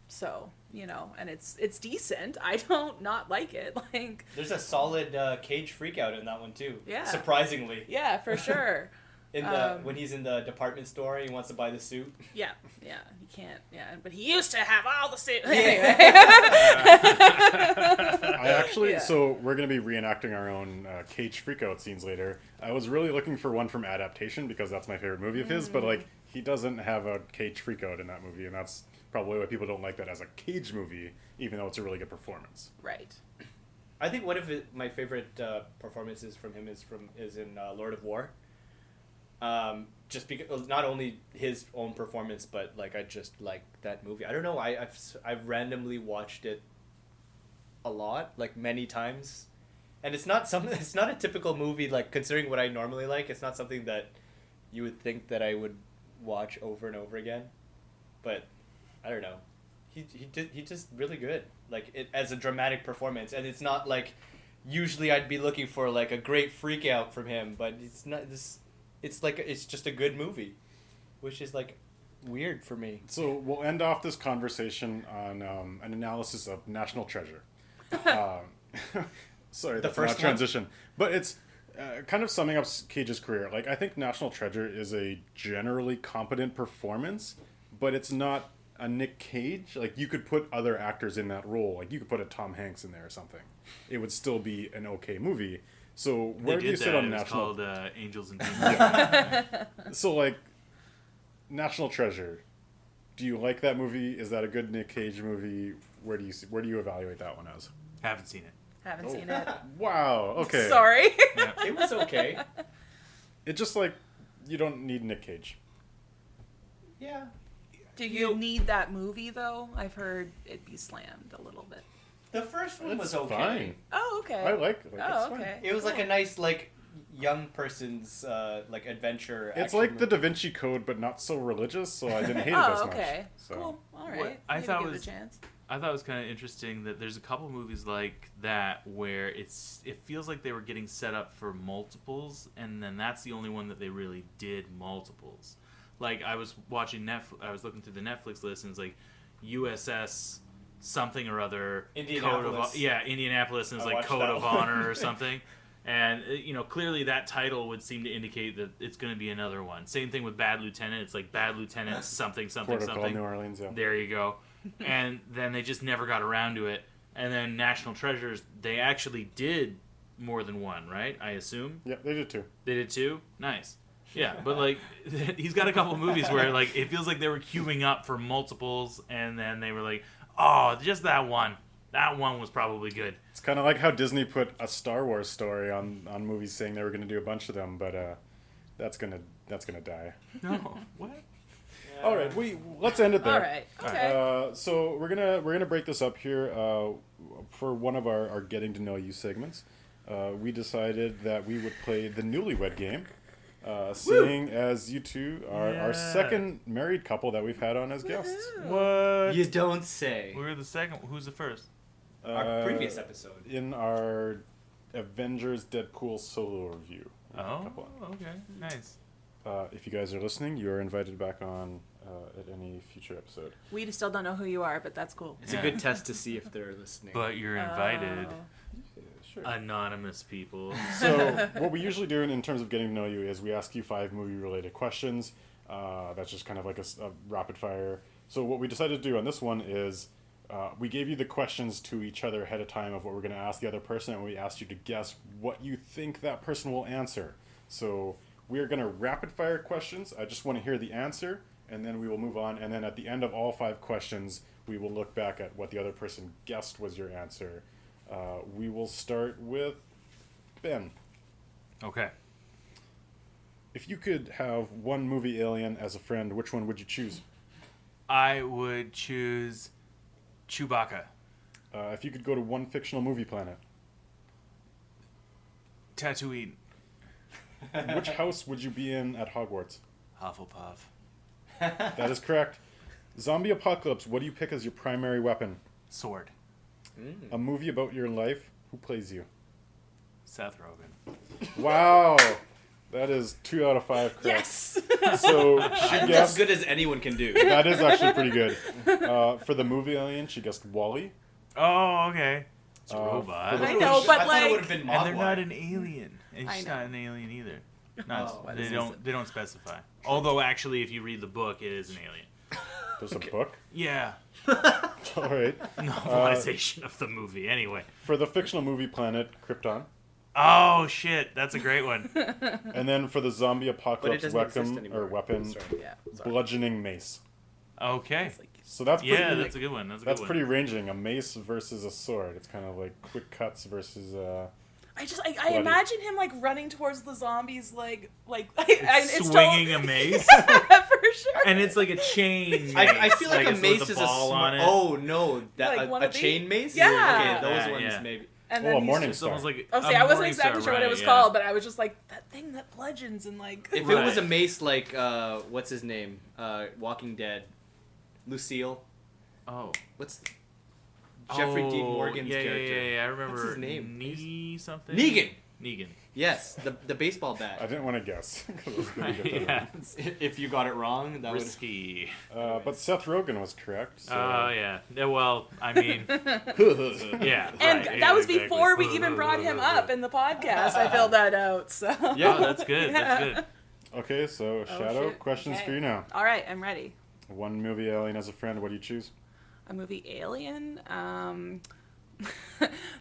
So and it's decent. I don't not like it. Like There's a solid Cage freakout in that one too. Yeah. Surprisingly. yeah, for sure. In the when he's in the department store, he wants to buy the suit. Yeah, he can't. Yeah, but he used to have all the suit. I actually, Yeah. so we're going to be reenacting our own Cage freakout scenes later. I was really looking for one from adaptation because that's my favorite movie of his, but like he doesn't have a Cage freakout in that movie, and that's probably why people don't like that as a Cage movie, even though it's a really good performance. Right. I think one of my favorite performances from him is in Lord of War. Just because not only his own performance, but like I just like that movie. I don't know. I've randomly watched it a lot, like many times, and it's not a typical movie. Like considering what I normally like, it's not something that you would think that I would watch over and over again. But I don't know. He's just really good. Like it as a dramatic performance, and it's not like usually I'd be looking for like a great freak out from him, but it's not this. It's like it's just a good movie, which is like weird for me. So we'll end off this conversation on an analysis of National Treasure. Sorry, that's first not a transition. But it's kind of summing up Cage's career. Like I think National Treasure is a generally competent performance, but it's not a Nick Cage. Like you could put other actors in that role. Like you could put a Tom Hanks in there or something. It would still be an okay movie. So where do you sit on It was National? called Angels and Demons. So like National Treasure, Do you like that movie? Is that a good Nick Cage movie? Where do you evaluate that one as? Haven't seen it. Haven't seen it. Wow. Okay. Sorry. Yeah. It was okay. It's just like you don't need Nick Cage. Yeah. Do you need that movie though? I've heard it be slammed a little bit. The first one was It's okay. fine. Oh, okay. I like it's Oh, fine. okay. It was like Cool. a nice young person's adventure. It's action like the movie. Da Vinci Code, but not so religious, so I didn't hate it Oh, as much. okay. So. Cool. All right. What I Maybe thought give was- it a chance. I thought it was kind of interesting that there's a couple movies like that where it feels like they were getting set up for multiples, and then that's the only one that they really did multiples. Like I was watching I was looking through the Netflix list, and it's like USS something or other. Indianapolis. Indianapolis, and it's I like watched Code that of one. Honor or something. And clearly that title would seem to indicate that it's going to be another one. Same thing with Bad Lieutenant. It's like Bad Lieutenant something something Protocol something. New Orleans, yeah. There you go. And then they just never got around to it. And then National Treasures, they actually did more than one, right? I assume Yeah, they did too. they did two. Nice. Yeah, but like he's got a couple movies where like it feels like they were queuing up for multiples, and then they were like, "Oh, just that one. That one was probably good." It's kind of like how Disney put a Star Wars story on movies, saying they were going to do a bunch of them, but that's gonna die. No, what? All right, let's end it there. All right. Okay. So we're gonna break this up here for one of our getting to know you segments. We decided that we would play the Newlywed Game, seeing as you two are our second married couple that we've had on as guests. What? You don't say. We were the second. Who's the first? Our previous episode. In our Avengers Deadpool solo review. Oh, Couple. okay, nice. If you guys are listening, you are invited back on at any future episode. We still don't know who you are, but that's cool. It's a good test to see if they're listening. But you're invited. Oh. Sure. Anonymous people. So what we usually do in terms of getting to know you is we ask you 5 movie-related questions. That's just kind of like a rapid fire. So what we decided to do on this one is we gave you the questions to each other ahead of time of what we're going to ask the other person, and we asked you to guess what you think that person will answer. So we are going to rapid fire questions. I just want to hear the answer, and then we will move on. And then at the end of all 5 questions, we will look back at what the other person guessed was your answer. We will start with Ben. Okay. If you could have one movie alien as a friend, which one would you choose? I would choose Chewbacca. If you could go to one fictional movie planet, Tatooine. which house would you be in at Hogwarts? Hufflepuff. That is correct. Zombie apocalypse, what do you pick as your primary weapon? Sword. A movie about your life, who plays you? Seth Rogen. Wow! That is 2 out of 5 correct. Yes. So she That's as guessed... good as anyone can do. That is actually pretty good. For the movie alien, she guessed Wall-E. Oh, okay. It's a for robot. the- I know, but I thought it would have like, been And they're Mogwai. not an alien. And I she's know. not an alien either. Not, Oh, they don't specify. Although actually, if you read the book, it is an alien. There's a book. Yeah. All right. Novelization of the movie. Anyway. For the fictional movie planet, Krypton. Oh shit, that's a great one. And then for the zombie apocalypse doesn't exist weapon, anymore. or weapon, Sorry. yeah. Sorry. bludgeoning mace. Okay. It's like, So that's pretty, Yeah, that's a good one. That's a good that's one. pretty ranging. A mace versus a sword. It's kind of like quick cuts versus. I Bloody. imagine him like running towards the zombies, it's Swinging a mace. for sure. And it's like a chain. I feel like a it's mace with is a ball on it. Oh no, Like that one a of these? chain mace. Yeah. Okay, those Yeah, ones yeah. maybe. And Oh, then a he's morning It's star. almost like Oh, see, a I wasn't Morning exactly Star, sure what it right, was yeah. called, but I was just like, that thing that bludgeons and like. If Right. it was a mace like what's his name? Walking Dead. Lucille. Oh. What's Jeffrey Dean Oh, Morgan's yeah, character? Yeah, I remember. What's his name? Something. Negan. Negan. Yes, the baseball I bat. didn't want to guess. 'Cause I was gonna get that Yeah. wrong. If you got it wrong, that would. Risky. But Seth Rogen was correct. So. Oh yeah. Well, I mean, yeah. And right, that was exactly. before we even brought him up in the podcast. I filled that out. So. Yeah, that's good. That's good. Okay, so Shadow, shit. questions Okay. for you now. All right, I'm ready. One movie alien as a friend. What do you choose? A movie Alien.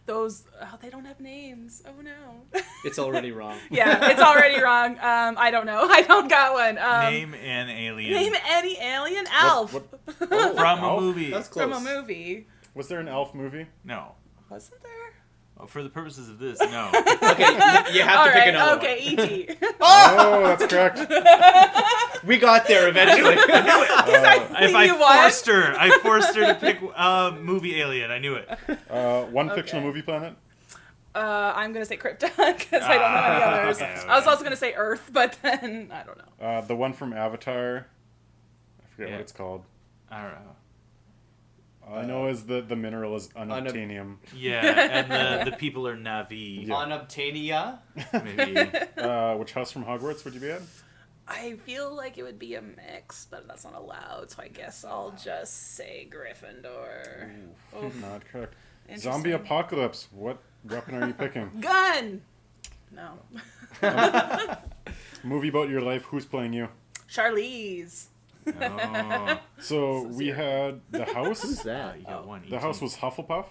Those, they don't have names. Oh no. It's already wrong. Yeah, it's already wrong. I don't know. I don't got one. Name an alien. Name any alien. Alf. From a Elf? movie. That's close. From a movie. Was there an Elf movie? No. Wasn't there? Well, for the purposes of this, no. Okay, you have All to pick right. another Okay. E.T. Oh, that's correct. one. We got there eventually. I forced her to pick movie alien. I knew it. One fictional movie planet. I'm gonna say Krypton because I don't know any others. okay. I was also gonna say Earth, but then I don't know. The one from Avatar. I forget Yeah. what it's called. I don't know. All I know is the mineral is unobtainium. Yeah, and the people are Navi. Yeah. Unobtainium. Maybe. Which house from Hogwarts would you be at? I feel like it would be a mix, but that's not allowed. So I guess I'll just say Gryffindor. Oof. Not correct. Interesting. Zombie apocalypse. What weapon are you picking? Gun. No. Movie about your life. Who's playing you? Charlize. Oh. So we had the house. Who's that? You got one. The house was Hufflepuff.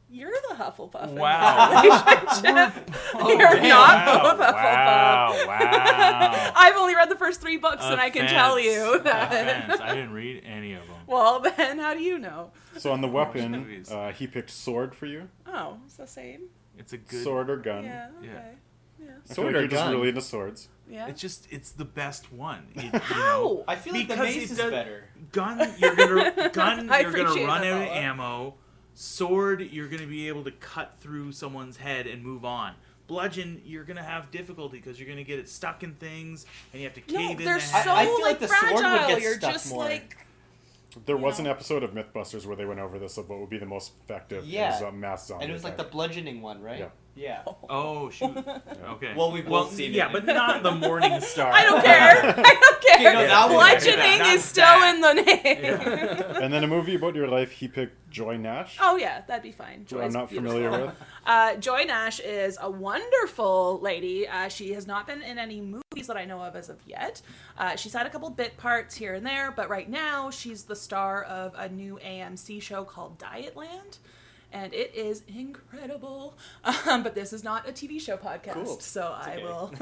You're the Hufflepuff. in Wow. this relationship. You're not both Hufflepuff. Wow. I've only read the first 3 books, and I can tell you that. Offense. I didn't read any of them. Well, then, how do you know? So on the weapon, movies. he picked sword for you. Oh, it's the same. It's a good. Sword or gun. Yeah. Yeah. Okay. Yeah. I feel Sword like or you're just gun? really into swords. Yeah. It's the best one. How? I feel like the Because mace it is does- better. Gun, you're gonna I you're gonna appreciate run that, out of Paula. ammo. Sword, you're gonna be able to cut through someone's head and move on. Bludgeon, you're gonna have difficulty because you're gonna get it stuck in things and you have to No, cave in they're the so head. I feel like like the sword would fragile. get You're stuck just more. like. There You was know? an episode of Mythbusters where they went over this of what would be the most effective. Yeah. It was mass zombie And it was like the attack. bludgeoning one, right? Yeah. Yeah. Oh shoot. Okay. Well, we've both seen it. Yeah, but not the Morning Star. I don't care. I don't care. Okay, no, that one- Bludgeoning Not is still that. in the name. And then a movie about your life, he picked Joy Nash. Oh yeah, that'd be fine. who I'm Joy's not beautiful. familiar with. Joy Nash is a wonderful lady. She has not been in any movies that I know of as of yet. She's had a couple bit parts here and there, but right now she's the star of a new AMC show called Dietland. And it is incredible. But this is not a TV show podcast, Cool. so I okay. will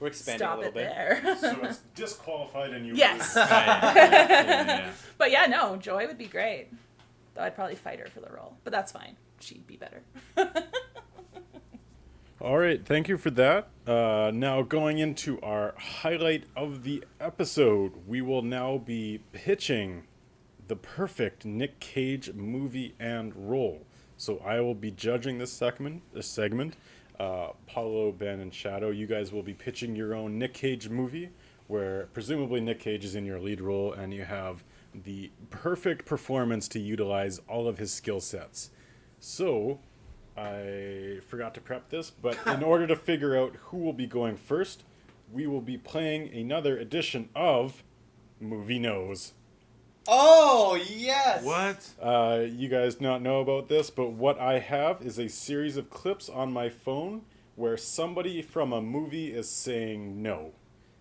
We're expanding stop a little it bit. there. So it's disqualified and you Yes. lose. Yeah. But yeah, no, Joy would be great. Though I'd probably fight her for the role. But that's fine. She'd be better. All right, thank you for that. Now going into our highlight of the episode, we will now be pitching the perfect Nick Cage movie and role. So I will be judging this segment. Paulo, Ben, and Shadoe, you guys will be pitching your own Nick Cage movie, where presumably Nick Cage is in your lead role, and you have the perfect performance to utilize all of his skill sets. So I forgot to prep this, but in order to figure out who will be going first, we will be playing another edition of Movie Nose. Oh, yes! What? You guys not know about this, but what I have is a series of clips on my phone where somebody from a movie is saying no.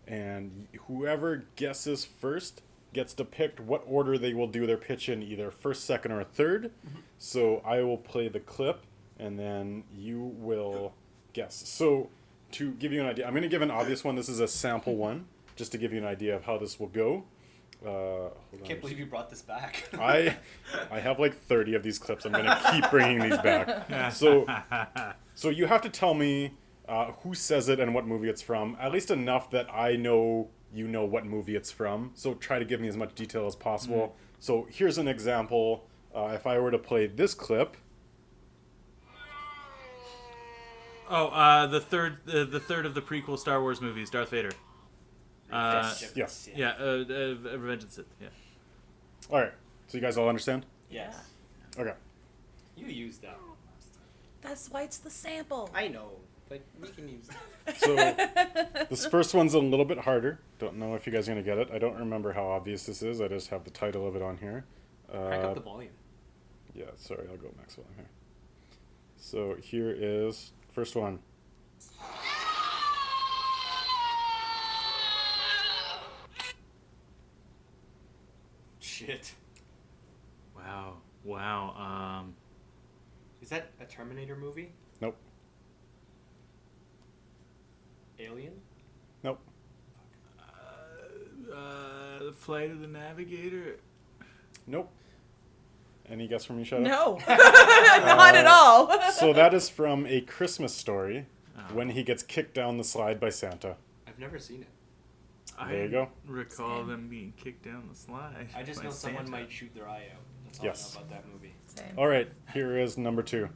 And whoever guesses first gets to pick what order they will do their pitch in, either first, second, or third. Mm-hmm. So I will play the clip, and then you will guess. So to give you an idea, I'm going to give an obvious one. This is a sample one, just to give you an idea of how this will go. Hold on. Can't believe you brought this back. I have like 30 of these clips. I'm gonna keep bringing these back. So you have to tell me who says it and what movie it's from. At least enough that I know you know what movie it's from. So try to give me as much detail as possible. So here's an example. If I were to play this clip. Oh, the third of the prequel Star Wars movies, Darth Vader. Yes. Yeah, Revenge of the Sith. Yeah. All right. So you guys all understand? Yes. Okay. You used that. That's why it's the sample. I know, but we can use it. So this first one's a little bit harder. Don't know if you guys are gonna get it. I don't remember how obvious this is. I just have the title of it on here. Crank up the volume. Yeah, sorry, I'll go Maxwell here. So here is first one. Shit. Wow. Is that a Terminator movie? Nope. Alien? Nope. The Flight of the Navigator. Nope. Any guess from you, Shadoe? No, not at all. So that is from A Christmas Story, when he gets kicked down the slide by Santa. I've never seen it. There you go. Recall them being kicked down the slide. I just by know someone Santa. might shoot their eye out. That's all Yes. I know about that movie. Same. All right, here is number 2.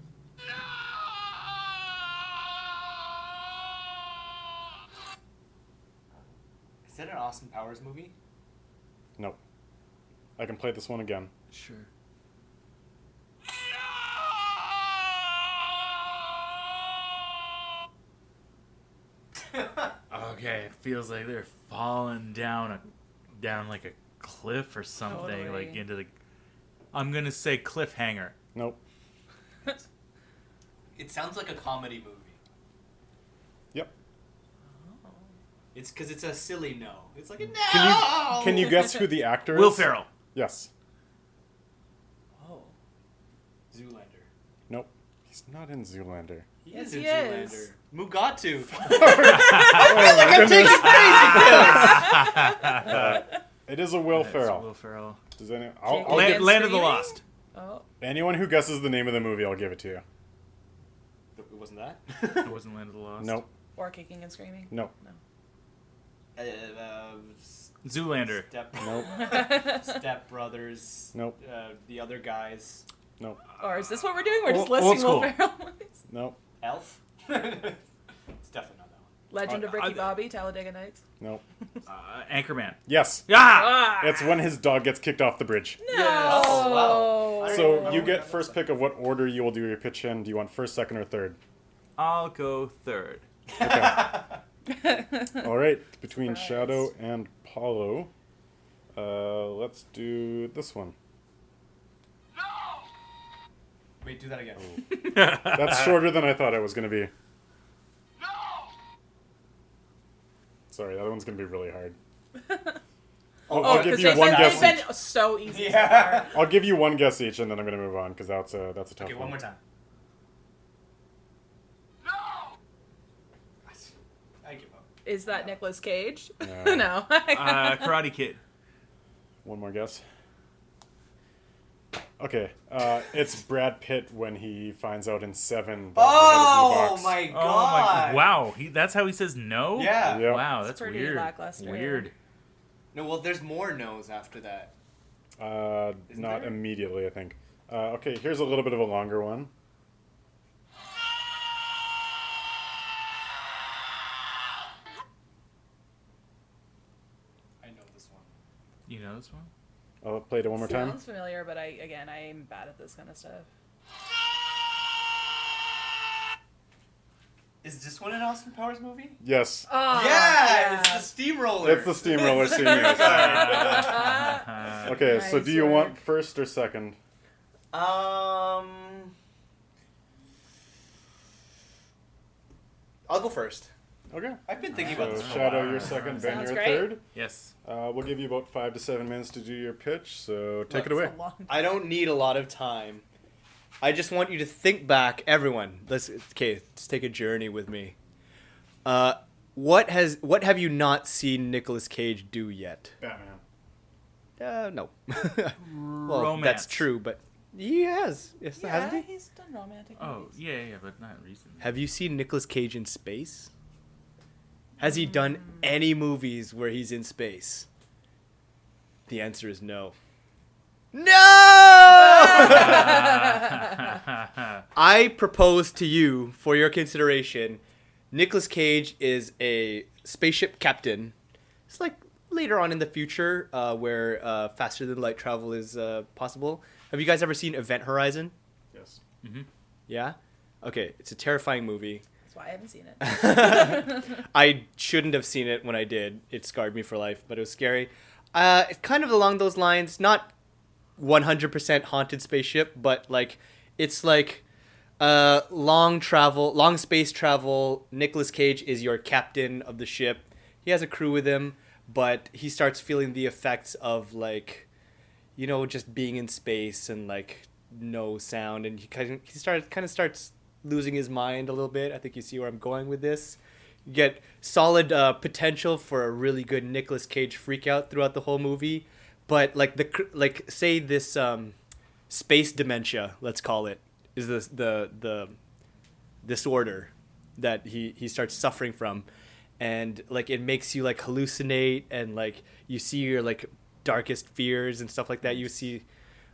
Is that an Austin Powers movie? Nope. I can play this one again. Sure. Okay, it feels like they're falling down like a cliff or something, Totally. like into the. I'm gonna say cliffhanger. Nope. It sounds like a comedy movie. Yep. It's because it's a silly no. It's like a no. Can you guess who the actor is? Will Ferrell. Yes. Oh. Zoolander. Nope. He's not in Zoolander. He Yes, is in he Zoolander. is. Mugatu. It is a Will It's Ferrell. Will Ferrell. Does any, Jake I'll Land- give, Land of the Screaming? Lost. Oh, anyone who guesses the name of the movie, I'll give it to you. It wasn't that? It wasn't Land of the Lost. Nope. or Kicking and Screaming. Nope. Zoolander. Nope. Step Brothers. Nope. The other guys. Nope. Or is this what we're doing? We're just Old listing Will school. Ferrell movies. Nope. Elf. It's definitely not that one. Legend of Ricky I- Bobby, Talladega Nights. Nope. Anchorman. Yes. Yeah. Ah! It's when his dog gets kicked off the bridge. No. Oh, wow. I So remember you that. get first pick of what order you will do your pitch in. Do you want first, second, or third? I'll go third. All right. Between Surprise. Shadoe and Paulo, let's do this one. Wait, do that again. That's shorter than I thought it was going to be. Sorry, the other one's going to be really hard. I'll give you one guess they've each. been so easy. Yeah. I'll give you one guess each, and then I'm going to move on because that's a tough Okay, one. one more time. I give up. Is that Nicolas Cage? No. No. Karate Kid. One more guess. Okay, it's Brad Pitt when he finds out in Seven that Oh the head is in the box. my Oh god! my! Wow, that's how he says no. Yeah. Yep. Wow, It's that's pretty weird. lackluster. Weird. No, well, there's more no's after that. Isn't Not there? immediately, I think. Okay, here's a little bit of a longer one. I know this one. You know this one? I'll play it one more time. Sounds familiar, but I'm bad at this kind of stuff. Is this one an Austin Powers movie? Yes, Oh, yeah, it's the steamroller. it's the steamroller scene. Yes. Okay, so Nice do you work. want first or second? I'll go first. Okay. I've been thinking So about this for a Shadoe, while. you're second. Ben, Sounds you're great. third. Yes. We'll give you about 5 to 7 minutes to do your pitch. So take it That's away. a long- I don't need a lot of time. I just want you to think back, everyone. Let's take a journey with me. What have you not seen Nicolas Cage do yet? Batman. No. Well, Romance. that's true, but he has. Yes, Yeah, hasn't he? he's done romantic Oh, movies. yeah, but not recently. Have you seen Nicolas Cage in space? Has he done any movies where he's in space? The answer is no. No! I propose to you, for your consideration, Nicolas Cage is a spaceship captain. It's like later on in the future where faster than light travel is possible. Have you guys ever seen Event Horizon? Yes. Yeah? Okay, it's a terrifying movie. That's why I haven't seen it. I shouldn't have seen it when I did. It scarred me for life, but it was scary. It's kind of along those lines, not 100% haunted spaceship, but like it's like long space travel. Nicolas Cage is your captain of the ship. He has a crew with him, but he starts feeling the effects of like, just being in space and like no sound, and he starts losing his mind a little bit. I think you see where I'm going with this. You get solid potential for a really good Nicolas Cage freak out throughout the whole movie, but like say this space dementia, let's call it, is the disorder that he starts suffering from, and like it makes you like hallucinate, and like you see your like darkest fears and stuff like that. You see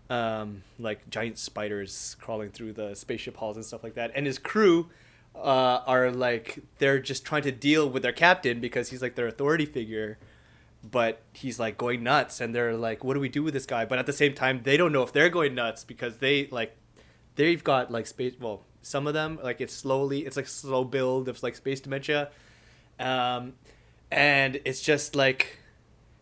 like giant spiders crawling through the spaceship halls and stuff like that, and his crew are like, they're just trying to deal with their captain because he's like their authority figure, but he's like going nuts, and they're like, what do we do with this guy? But at the same time, they don't know if they're going nuts because they've got like space, well, some of them, like it's like slow build of like space dementia, and it's just like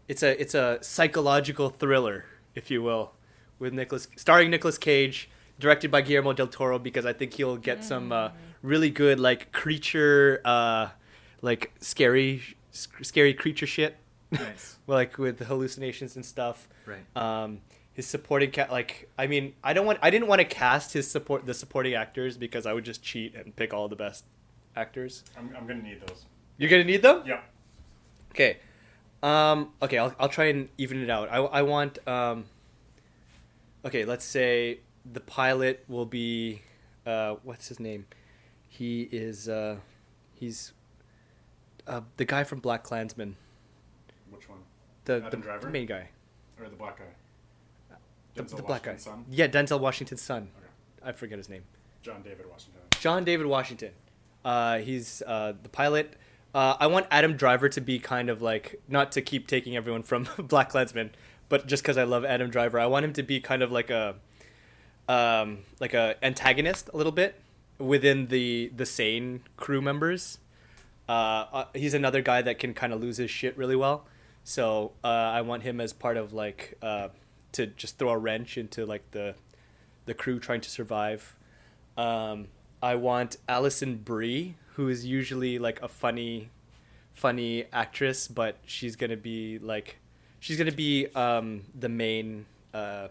it's a psychological thriller, if you will, with starring Nicolas Cage, directed by Guillermo del Toro, because I think he'll get some really good like creature, like scary creature shit. Nice. Like with the hallucinations and stuff. Right. His supporting I didn't want to cast the supporting actors because I would just cheat and pick all the best actors. I'm gonna need those. You're gonna need them? Yeah. Okay. Okay, I'll try and even it out. I want okay, let's say the pilot will be what's his name? He is he's the guy from Black Klansman. Which one? The Driver? the main guy. Or the black guy? The Denzel black guy. Washington's son? Yeah, Denzel Washington's son. Okay. I forget his name. John David Washington. John David Washington. He's the pilot. I want Adam Driver to be kind of like, not to keep taking everyone from Black Klansman, but just because I love Adam Driver, I want him to be kind of like a antagonist a little bit within the sane crew members. He's another guy that can kind of lose his shit really well, so I want him as part of like to just throw a wrench into like the crew trying to survive. I want Alison Brie, who is usually like a funny actress, but she's gonna be the main I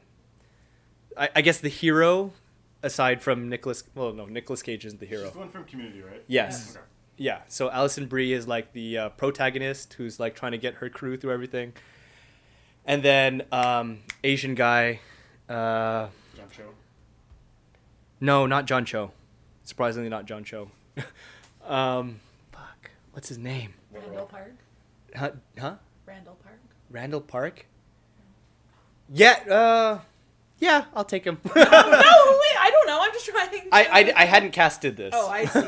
guess the hero, aside from Nicolas Cage isn't the hero. She's the one from Community, right? Yes. Okay. Yeah, so Alison Brie is like the protagonist who's like trying to get her crew through everything. And then Asian guy, John Cho. no, not John Cho. Surprisingly not John Cho. Fuck, what's his name? Randall Park. Huh? Randall Park. Randall Park? Yeah, yeah, I'll take him. No, wait, I don't know. I'm just trying. I hadn't casted this. Oh, I see.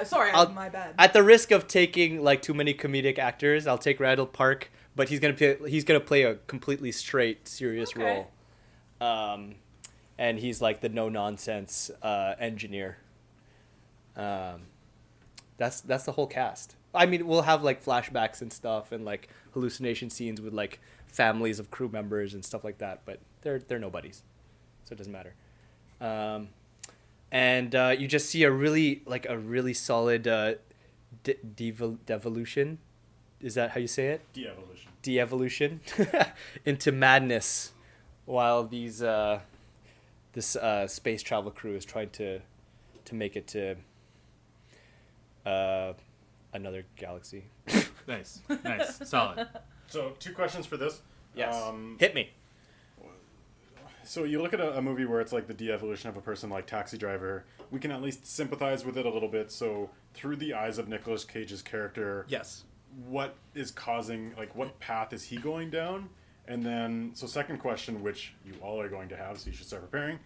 Sorry, my bad. At the risk of taking like too many comedic actors, I'll take Randall Park, but he's gonna play a completely straight, serious Okay. role. And he's like the no nonsense engineer. That's the whole cast. I mean, we'll have like flashbacks and stuff, and like hallucination scenes with like families of crew members and stuff like that, but they're nobodies, so it doesn't matter. And you just see a really solid devolution. Is that how you say it? De-evolution. De-evolution into madness, while this space travel crew is trying to make it to another galaxy. Nice. Solid. So, 2 questions for this. Yes. Hit me. So you look at a movie where it's like the de-evolution of a person like Taxi Driver, we can at least sympathize with it a little bit. So through the eyes of Nicolas Cage's character, Yes. what is causing, like what path is he going down? And then, so second question, which you all are going to have, so you should start preparing.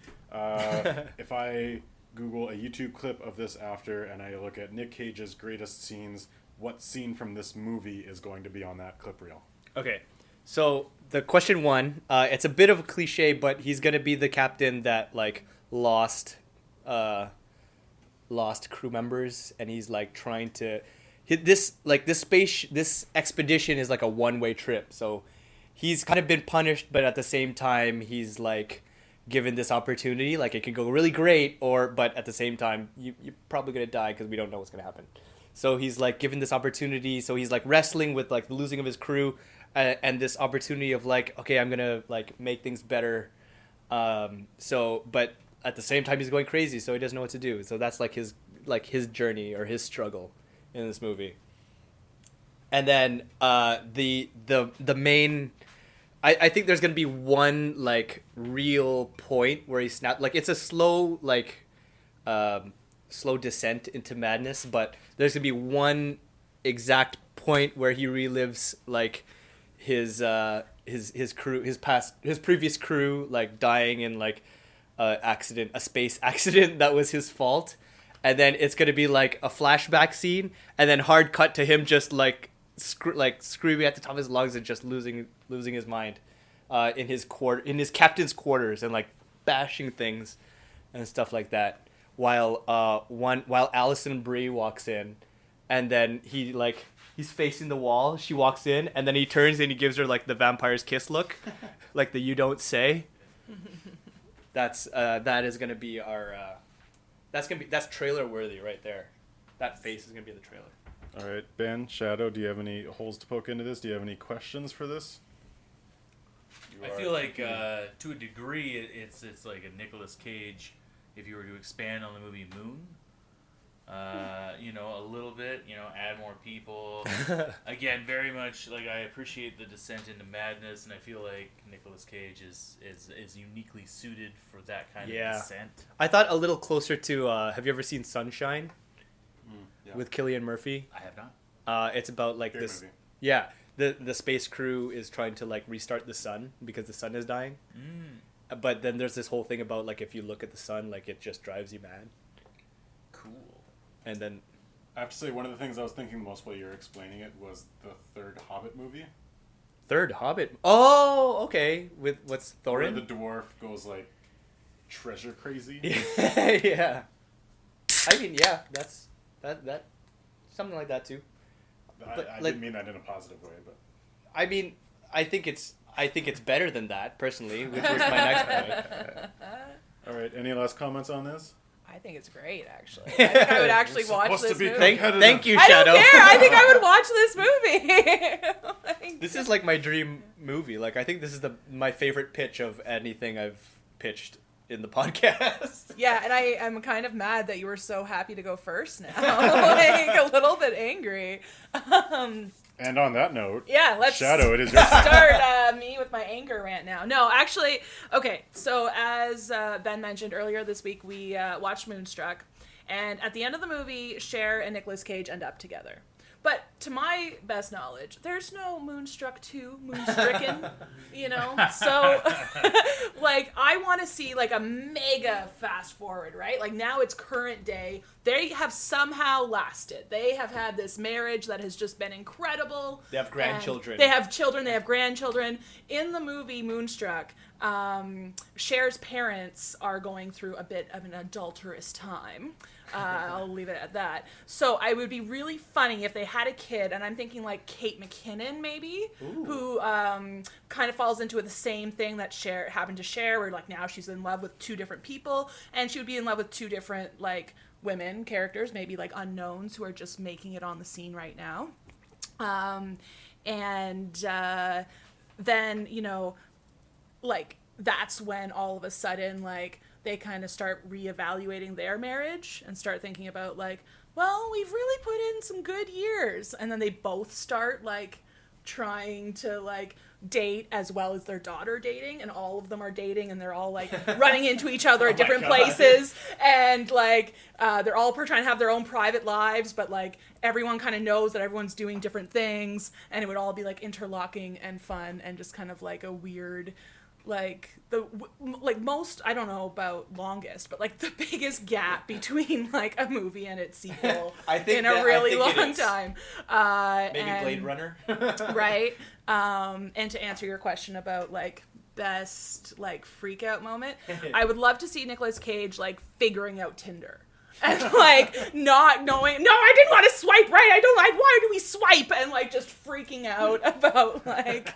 If I Google a YouTube clip of this after and I look at Nick Cage's greatest scenes, what scene from this movie is going to be on that clip reel? Okay. So the question 1, it's a bit of a cliche, but he's gonna be the captain that like lost crew members, and he's like trying to this expedition is like a one-way trip. So he's kind of been punished, but at the same time he's like given this opportunity. Like it could go really great, but at the same time you're probably gonna die because we don't know what's gonna happen. So he's like given this opportunity. So he's like wrestling with like the losing of his crew. And this opportunity of like, okay, I'm gonna like make things better. But at the same time he's going crazy, so he doesn't know what to do. So that's like his journey or his struggle in this movie. And then the main, I think there's gonna be one like real point where he snapped. Like it's a slow slow descent into madness, but there's gonna be one exact point where he relives like his crew, his previous crew like dying in like a space accident that was his fault, and then it's gonna be like a flashback scene, and then hard cut to him just like screaming at the top of his lungs and just losing his mind in his captain's quarters and like bashing things and stuff like that, while Alison Brie walks in, and then he's facing the wall, she walks in, and then he turns and he gives her like the vampire's kiss look, like the "you don't say." That is gonna be our that's trailer worthy right there. That face is gonna be in the trailer. All right, Ben, Shadoe, do you have any holes to poke into this? Do you have any questions for this? I feel like to a degree it's like a Nicolas Cage if you were to expand on the movie Moon. A little bit, add more people. Again, very much like I appreciate the descent into madness, and I feel like Nicolas Cage is uniquely suited for that kind of descent. I thought a little closer to have you ever seen Sunshine? Yeah. With Cillian Murphy? I have not. It's about like Great this movie. Yeah, the space crew is trying to like restart the sun because the sun is dying. But then there's this whole thing about like if you look at the sun, like it just drives you mad. Cool. And then I have to say, one of the things I was thinking most while you were explaining it was the third Hobbit movie. third Hobbit. Oh, okay. With what's Thorin? Where the dwarf goes like treasure crazy. Yeah. I mean, yeah, that's that something like that too. I didn't mean that in a positive way, but I mean, I think it's better than that personally, which was my next point. all right. Any last comments on this? I think it's great, actually. I think I would actually We're watch supposed to this be movie. Thank you, I Shadow. don't care. I think I would watch this movie. This is like my dream movie. Like I think this is my favorite pitch of anything I've pitched in the podcast. Yeah, and I'm kind of mad that you were so happy to go first now. Like a little bit angry. And on that note, Yeah, let's Shadow, it is your start me with my anger rant now. No, actually, okay. So as Ben mentioned earlier this week, we watched Moonstruck, and at the end of the movie, Cher and Nicolas Cage end up together. But to my best knowledge, there's no Moonstruck 2, Moonstricken, So, like, I want to see, like, a mega fast forward, right? Like, now it's current day. They have somehow lasted. They have had this marriage that has just been incredible. They have grandchildren. They have children. They have grandchildren. In the movie Moonstruck, Cher's parents are going through a bit of an adulterous time. I'll leave it at that. So it would be really funny if they had a kid, and I'm thinking like Kate McKinnon maybe, who kind of falls into the same thing that Cher happened to Cher, where like now she's in love with two different people, and she would be in love with two different like women characters, maybe like unknowns who are just making it on the scene right now. Then like that's when all of a sudden like they kind of start reevaluating their marriage and start thinking about like, well, we've really put in some good years, and then they both start like trying to like date as well as their daughter dating, and all of them are dating, and they're all like running into each other at different places, and like they're all trying to have their own private lives, but like everyone kind of knows that everyone's doing different things, and it would all be like interlocking and fun and just kind of like a weird like most, I don't know about longest, but like the biggest gap between like a movie and its sequel in a really long time. Maybe Blade Runner. Right. And to answer your question about like best like freak out moment, I would love to see Nicolas Cage like figuring out Tinder. And like not knowing, no, I didn't want to swipe right. I don't like, why do we swipe? And like just freaking out about like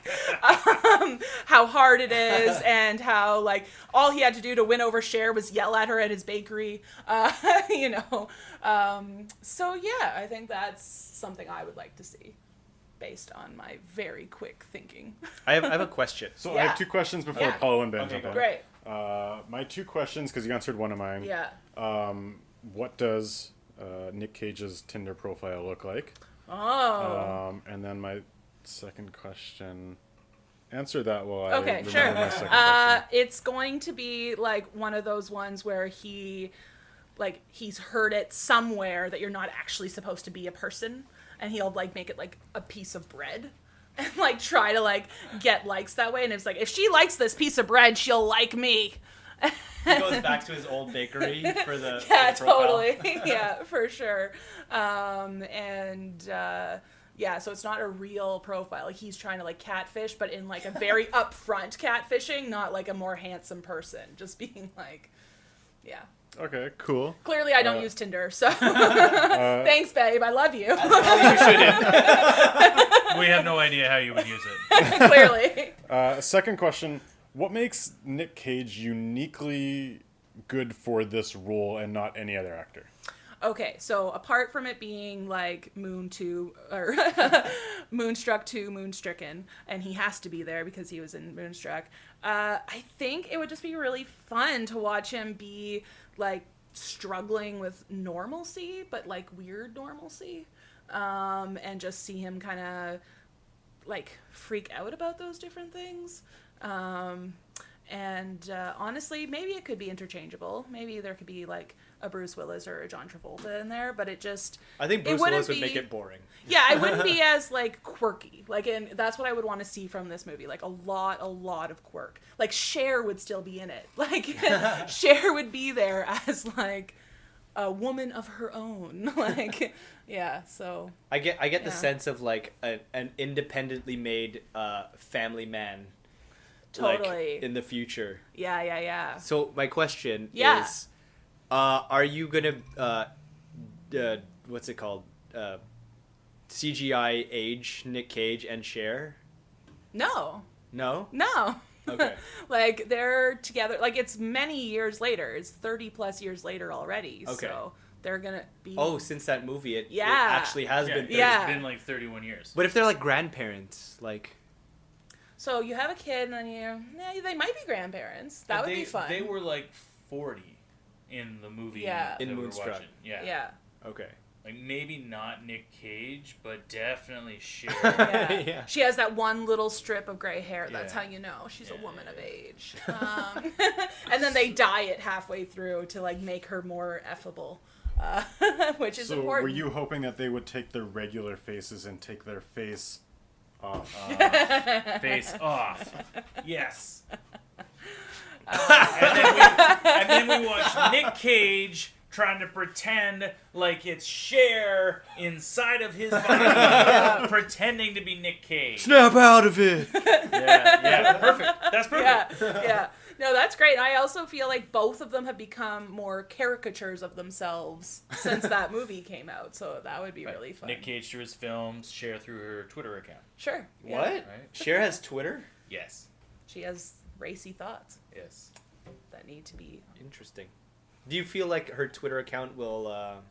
how hard it is, and how like all he had to do to win over Cher was yell at her at his bakery. So yeah, I think that's something I would like to see based on my very quick thinking. I have a question. So I have two questions before Yeah. Paulo and Ben Okay, jump go in. Great. My two questions, because you answered one of mine. Yeah. What does Nick Cage's Tinder profile look like? Oh. And then my second question. Answer that while I Okay, remember sure. my second question. It's going to be like one of those ones where he's heard it somewhere that you're not actually supposed to be a person, and he'll like make it like a piece of bread and like try to like get likes that way. And it's like, if she likes this piece of bread, she'll like me. He goes back to his old bakery for the Yeah, for the profile. totally. Yeah, for sure. Yeah, so it's not a real profile. Like, he's trying to like catfish, but in like a very upfront catfishing, not like a more handsome person. Just being like, yeah. Okay, cool. Clearly, I don't use Tinder, so thanks, babe. I love you. Well, you shouldn't. We have no idea how you would use it. Clearly. Second question. What makes Nick Cage uniquely good for this role and not any other actor? Okay, so apart from it being like Moonstruck 2, Moonstricken, and he has to be there because he was in Moonstruck, I think it would just be really fun to watch him be like struggling with normalcy, but like weird normalcy, and just see him kind of like freak out about those different things. Honestly, maybe it could be interchangeable. Maybe there could be like a Bruce Willis or a John Travolta in there, but it just... I think Bruce Willis would make it boring. Yeah, it wouldn't be as like quirky. Like, and that's what I would want to see from this movie. Like a lot of quirk. Like Cher would still be in it. Like Cher would be there as like a woman of her own. Like, yeah. So I get the sense of like an independently made family man. Totally. Like, in the future. Yeah. So my question Yeah. is, are you gonna what's it called? CGI age Nick Cage and Cher? No. No? Okay. Like, they're together. Like, it's many years later. It's 30 plus years later already. Okay. So they're gonna be... Oh, since that movie, it Yeah. actually has been. Yeah. It's been like 31 years. But if they're like grandparents, like... So you have a kid, and then they might be grandparents. That would be fun. They were like 40 in the movie. Yeah. that In we were Moonstruck. watching. Yeah. Yeah. Okay. Like, maybe not Nick Cage, but definitely Cher. Yeah. Yeah. She has that one little strip of gray hair. That's Yeah. how you know she's a woman of age. And then they dye it halfway through to like make her more effable, which is So important. were you hoping that they would take their regular faces and take their face off? Face off. Yes. And then we watch Nick Cage trying to pretend like it's Cher inside of his body, pretending to be Nick Cage. Snap out of it! Yeah, perfect. That's perfect. Yeah. No, that's great. I also feel like both of them have become more caricatures of themselves since that movie came out. So that would be really fun. Nick Cage through his films, Cher through her Twitter account. Sure. Yeah. What? Right? Cher has Twitter? Yes. She has racy thoughts Yes. that need to be... Interesting. Do you feel like her Twitter account will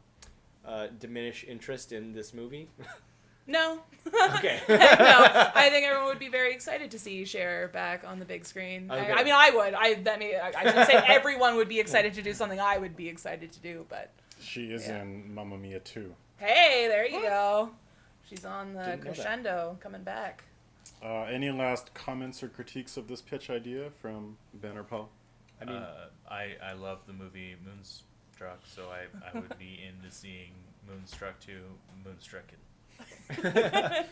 diminish interest in this movie? No. Okay. No, I think everyone would be very excited to see Cher back on the big screen. Okay. I mean, I would. I should say everyone would be excited to do something I would be excited to do, but... She is Yeah. in Mamma Mia 2. Hey, there you go. She's on the Didn't know that. crescendo, coming back. Any last comments or critiques of this pitch idea from Ben or Paul? I mean, I love the movie Moonstruck, so I would be into seeing Moonstruck 2, Moonstrucken.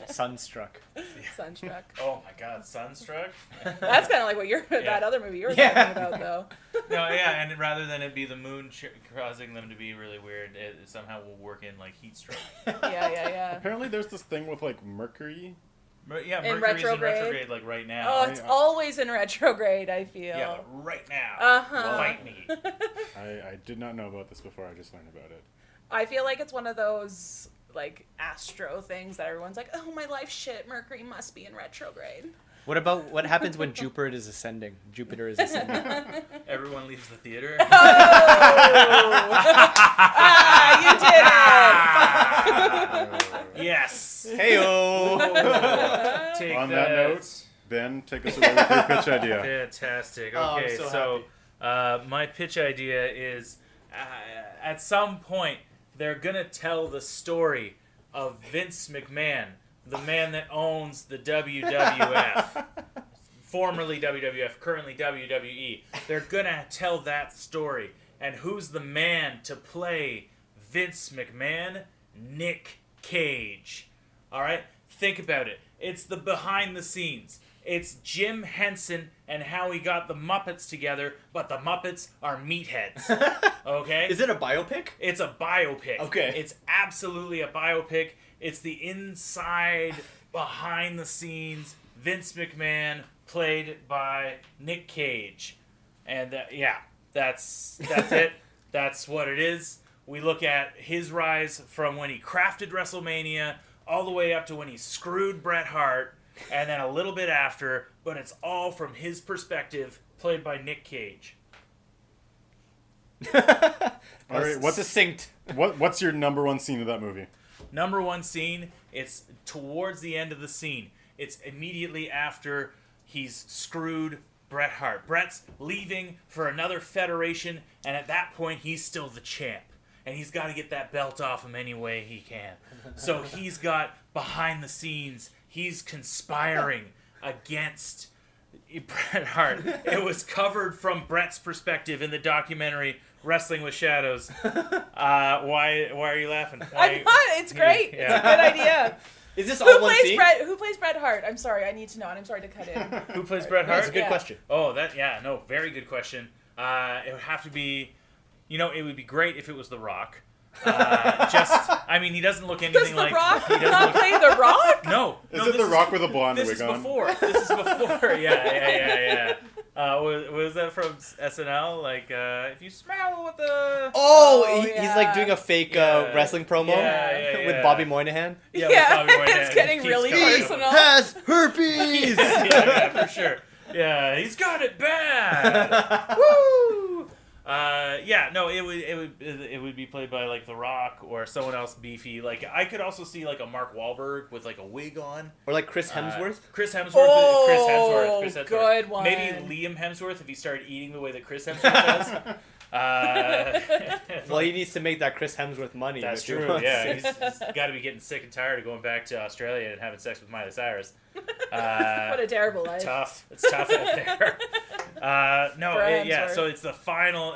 Sunstruck. Sunstruck. Oh my God, Sunstruck? That's kind of like what that other movie you were talking about, though. No, yeah, and rather than it be the moon causing them to be really weird, it somehow will work in like heat stroke. Yeah. Apparently there's this thing with like Mercury. Yeah, In Mercury's retrograde? in retrograde like right now. Oh, it's always in retrograde, I feel. Yeah, but right now. Uh-huh. Fight me. I did not know about this before. I just learned about it. I feel like it's one of those, like, astro things that everyone's like, oh, my life shit, Mercury must be in retrograde. What happens when Jupiter is ascending? Everyone leaves the theater. Ah, you did it! Yes. Heyo. Take On that note, Ben, take us away with your pitch idea. Fantastic. Oh, I'm Okay, so my pitch idea is at some point they're gonna tell the story of Vince McMahon, the man that owns the WWF, formerly WWF, currently WWE. They're gonna tell that story, and who's the man to play Vince McMahon? Nick Cage. All right, think about it. It's the behind the scenes. It's Jim Henson and how he got the Muppets together, but the Muppets are meatheads. Okay? Is it a biopic? It's a biopic. Okay. It's absolutely a biopic. It's the inside, behind the scenes Vince McMahon played by Nick Cage. And that's it. That's what it is. We look at his rise from when he crafted WrestleMania all the way up to when he screwed Bret Hart, and then a little bit after, but it's all from his perspective, played by Nick Cage. All right, what's succinct? What's your number one scene of that movie? Number one scene, it's towards the end of the scene. It's immediately after he's screwed Bret Hart. Bret's leaving for another federation, and at that point, he's still the champ. And he's got to get that belt off him any way he can. So he's got behind the scenes, he's conspiring against Bret Hart. It was covered from Bret's perspective in the documentary Wrestling with Shadows. Why are you laughing? I'm not. It's great. Yeah. It's a good idea. Is this Who all one plays scene? Bret? Who plays Bret Hart? I'm sorry. I need to know, and I'm sorry to cut in. Who plays Bret Hart? That's a good Yeah. question. Oh, very good question. It would have to be, it would be great if it was The Rock. He doesn't look anything Does The like. Rock he doesn't not look- play The Rock? No. Is no, it The Rock with a blonde This wig is on? before. This is before. Yeah. Was that from SNL? Like, if you smell what the. Oh, he's yeah. like doing a fake Yeah. wrestling promo Yeah. with Bobby Moynihan. Yeah, with Yeah, Bobby Moynihan. it's getting He keeps really coming up. personal. Has herpes. Yeah, for sure. Yeah, he's got it bad. Woo! It would be played by like The Rock or someone else beefy. Like I could also see like a Mark Wahlberg with like a wig on. Or like Chris Hemsworth. Chris Hemsworth. Oh, Chris Hemsworth. good one. Maybe Liam Hemsworth if he started eating the way that Chris Hemsworth does. Well, he needs to make that Chris Hemsworth money. That's if he true. wants Yeah, to. he's got to be getting sick and tired of going back to Australia and having sex with Miley Cyrus. What a terrible life. Tough. It's tough out there. Hemsworth. So it's the final.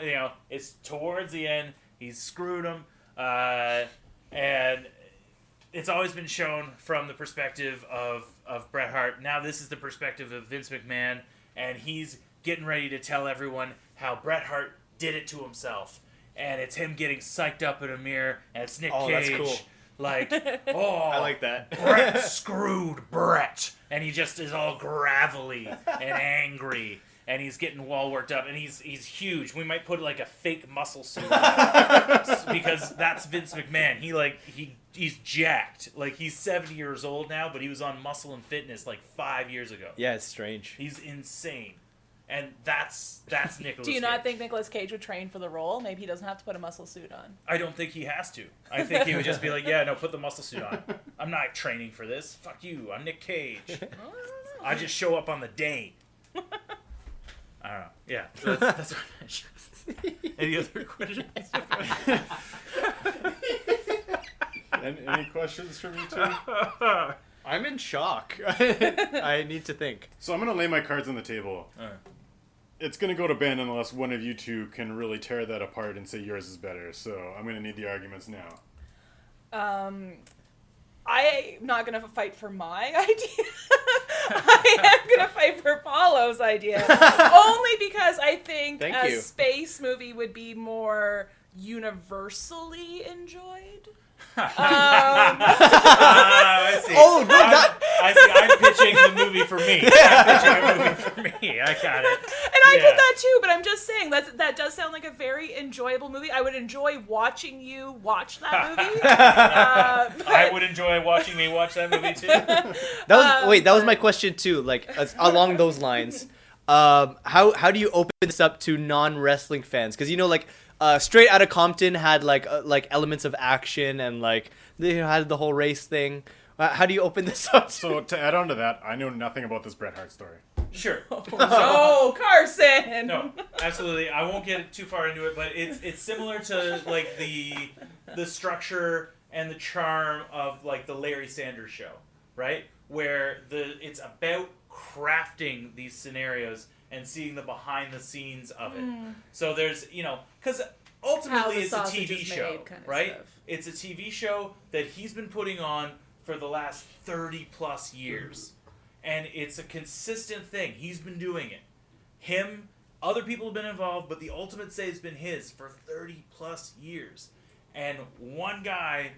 It's towards the end. He's screwed him, and it's always been shown from the perspective of Bret Hart. Now this is the perspective of Vince McMahon, and he's getting ready to tell everyone how Bret Hart did it to himself, and it's him getting psyched up in a mirror, and it's Nick Cage. That's cool. Like, I like that. Bret screwed Bret, and he just is all gravelly and angry, and he's getting all worked up, and he's huge. We might put like a fake muscle suit on because that's Vince McMahon. He's jacked. Like he's 70 years old now, but he was on Muscle and Fitness like 5 years ago. Yeah, it's strange. He's insane, and that's Nicolas. Do you Cage. not think Nicolas Cage would train for the role? Maybe he doesn't have to put a muscle suit on. I don't think he has to. I think he would just be like, yeah, no, put the muscle suit on. I'm not training for this. Fuck you. I'm Nick Cage. I just show up on the day. I don't know. Yeah, so that's what Any other questions? Any questions for me too? I'm in shock. I need to think. So I'm gonna lay my cards on the table. Alright. It's gonna go to Ben unless one of you two can really tear that apart and say yours is better. So I'm gonna need the arguments now. I'm not gonna fight for my idea. I am gonna fight for Paulo's idea, only because I think Thank a you. space movie would be more universally enjoyed. I see. Oh, no, that... I see. I'm pitching the movie for me. I'm pitching a movie for me. I got it. And I get that too, but I'm just saying that does sound like a very enjoyable movie. I would enjoy watching you watch that movie. I would enjoy watching me watch that movie too. That was my question too. Like along those lines, how do you open this up to non-wrestling fans? Because like Straight Outta Compton had like elements of action and like they had the whole race thing. How do you open this up? So to add on to that, I know nothing about this Bret Hart story. Sure. Oh, Carson! No, absolutely. I won't get too far into it, but it's similar to like the structure and the charm of like the Larry Sanders Show, right? Where it's about crafting these scenarios and seeing the behind the scenes of it. So there's, because ultimately it's a TV show, right? It's a TV show that he's been putting on for the last 30 plus years. And it's a consistent thing. He's been doing it. Him, other people have been involved, but the ultimate say has been his for 30 plus years. And one guy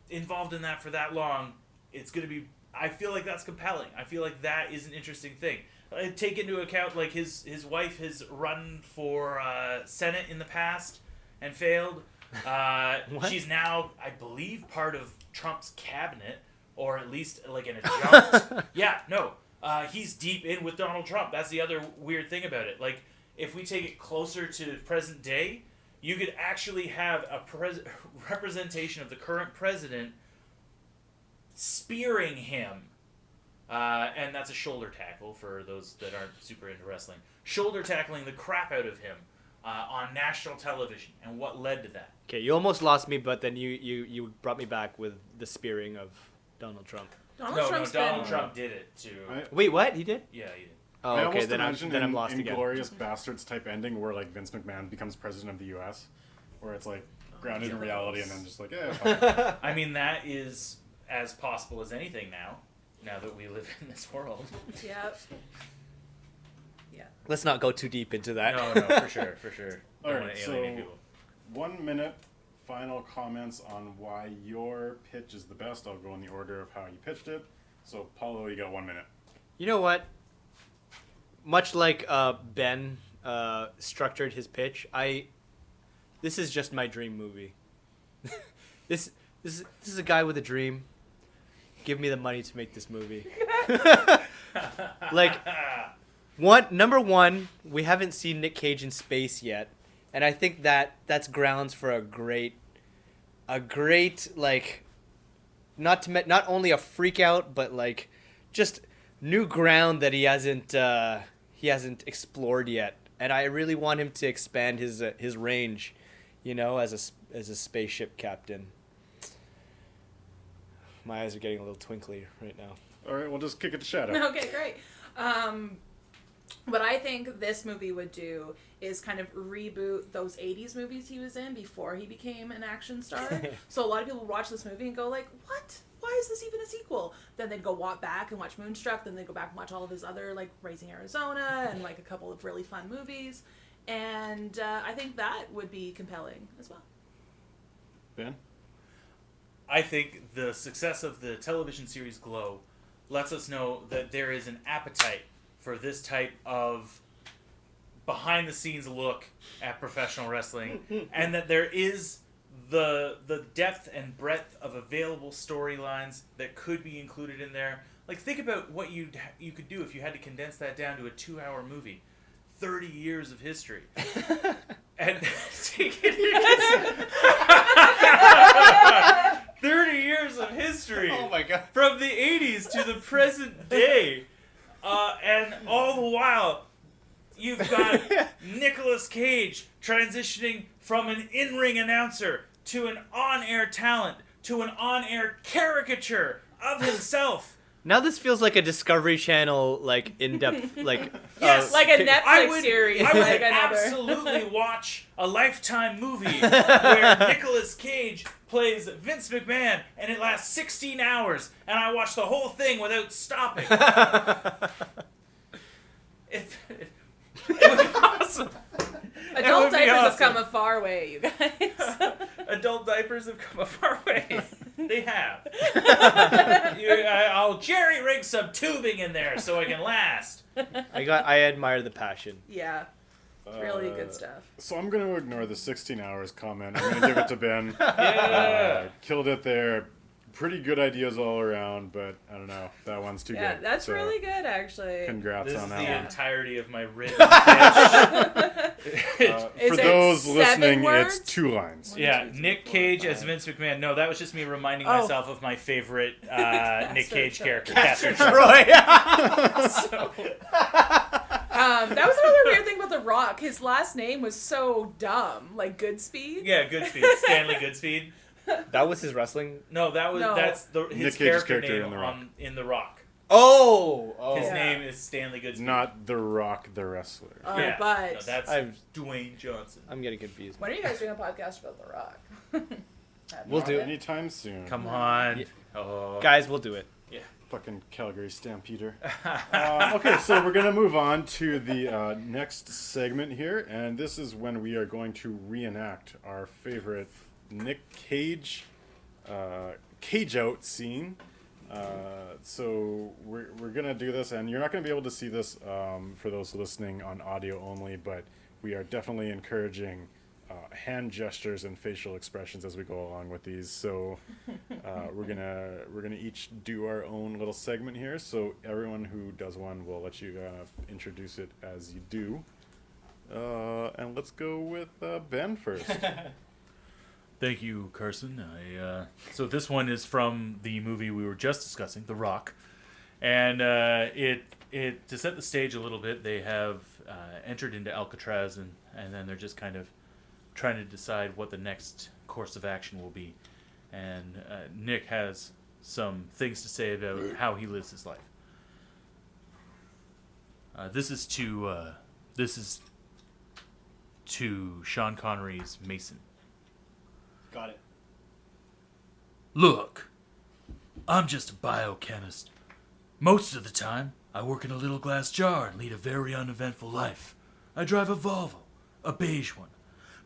involved in that for that long, it's going to be, I feel like that's compelling. I feel like that is an interesting thing. Take into account, like, his wife has run for Senate in the past and failed. She's now, I believe, part of Trump's cabinet, or at least, like, an adjunct. He's deep in with Donald Trump. That's the other weird thing about it. Like, if we take it closer to present day, you could actually have a representation of the current president spearing him. And that's a shoulder tackle for those that aren't super into wrestling. Shoulder tackling the crap out of him on national television. And what led to that? Okay, you almost lost me, but then you brought me back with the spearing of Donald Trump. Donald Trump did it too. Wait, what? He did? Yeah, he did. Oh, I okay, almost imagine then I'm lost in again. Glorious Bastards type ending where like Vince McMahon becomes president of the U.S., where it's like grounded in reality and then just like, fine. I mean, that is as possible as anything now that we live in this world. Yep. Yeah. Let's not go too deep into that. No, for sure. All Don't right, wanna so alienate people. 1 minute final comments on why your pitch is the best. I'll go in the order of how you pitched it. So, Paulo, you got 1 minute. You know what? Much like Ben structured his pitch, this is just my dream movie. This is a guy with a dream. Give me the money to make this movie. Like, number one, we haven't seen Nick Cage in space yet, and I think that's grounds for a great like, not only a freak out, but like just new ground that he hasn't explored yet, and I really want him to expand his range, as a spaceship captain. My eyes are getting a little twinkly right now. All right, we'll just kick it to Shadow. Okay, great. What I think this movie would do is kind of reboot those 80s movies he was in before he became an action star. So a lot of people watch this movie and go like, what? Why is this even a sequel? Then they'd go walk back and watch Moonstruck. Then they'd go back and watch all of his other, like, Raising Arizona and, like, a couple of really fun movies. And I think that would be compelling as well. Ben? I think the success of the television series Glow lets us know that there is an appetite for this type of behind-the-scenes look at professional wrestling, and that there is the depth and breadth of available storylines that could be included in there. Like, think about what you could do if you had to condense that down to a 2-hour movie. 30 years of history. And 30 years of history. Oh my God. From the 80s to the present day. And all the while, you've got Nicolas Cage transitioning from an in-ring announcer to an on-air talent to an on-air caricature of himself. Now this feels like a Discovery Channel, like, in-depth, like... Yes, like a Netflix series. I would like another. absolutely watch a Lifetime movie where Nicolas Cage plays Vince McMahon, and it lasts 16 hours, and I watch the whole thing without stopping. It would be awesome. Adult diapers have awesome. come a far way, you guys. Adult diapers have come a far way. They have. I'll jerry-rig some tubing in there so I can last. I admire the passion. Yeah. Really good stuff. So I'm going to ignore the 16 hours comment. I'm going to give it to Ben. Yeah. Killed it there. pretty good ideas all around, but I don't know. That one's too Yeah, good. that's So, really good, actually. Congrats This on is that the one. entirety of my written pitch. Is For it those 7 listening, words? it's 2 lines. Yeah, 1, 2, 3, Nick 4, Cage 5. as Vince McMahon. No, that was just me reminding Oh. myself of my favorite Nick Cage Troy. character, Castor Troy. Troy. That was another weird thing about The Rock. His last name was so dumb, like Goodspeed. Yeah, Goodspeed. Stanley Goodspeed. That was his wrestling. No, No. that's Nick his Cage's character character name in The Rock. in The Rock. Oh. His Yeah. name is Stanley Goodspeed. Not The Rock, the wrestler. Yeah, But no, that's I'm Dwayne Johnson. getting confused. when are you guys doing a podcast about The Rock? We'll do it. Anytime soon. Come on. Yeah. Oh. Guys, we'll do it. Fucking Calgary Stampeder. Okay, so we're going to move on to the next segment here, and this is when we are going to reenact our favorite Nick Cage Cage Out scene. So we're going to do this, and you're not going to be able to see this for those listening on audio only, but we are definitely encouraging hand gestures and facial expressions as we go along with these. So we're gonna each do our own little segment here. So everyone who does one, will let you introduce it as you do. And let's go with Ben first. Thank you, Carson. So this one is from the movie we were just discussing, The Rock, and it to set the stage a little bit. They have entered into Alcatraz, and then they're just kind of trying to decide what the next course of action will be. And Nick has some things to say about how he lives his life. This is to Sean Connery's Mason. Got it. Look, I'm just a biochemist. Most of the time, I work in a little glass jar and lead a very uneventful life. I drive a Volvo, a beige one.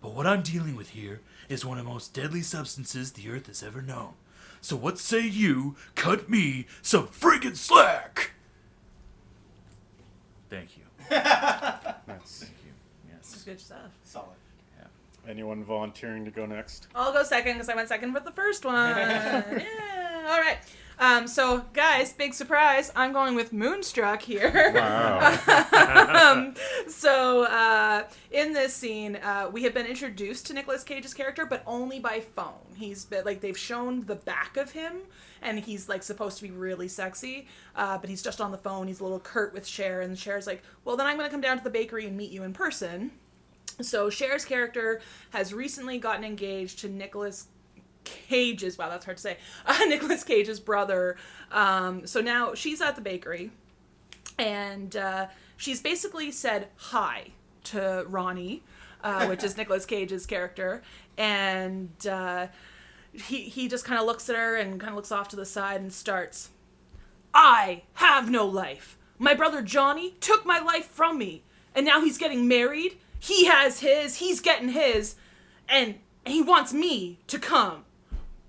But what I'm dealing with here is one of the most deadly substances the Earth has ever known. So what say you cut me some freaking slack? Thank you. Nice. Thank you. Yes. Good stuff. Solid. Anyone volunteering to go next? I'll go second because I went second with the first one. Yeah. All right. So, guys, big surprise. I'm going with Moonstruck here. Wow. In this scene, we have been introduced to Nicolas Cage's character, but only by phone. He's been, they've shown the back of him, and he's, supposed to be really sexy, but he's just on the phone. He's a little curt with Cher, and Cher's like, well, then I'm going to come down to the bakery and meet you in person. So Cher's character has recently gotten engaged to Nicolas Cage's, wow, that's hard to say, Nicolas Cage's brother. So now she's at the bakery, and she's basically said hi to Ronnie, which is Nicolas Cage's character, and he just kind of looks at her and kind of looks off to the side and starts, I have no life. My brother Johnny took my life from me, and now he's getting married. He has his, he's getting his, and he wants me to come.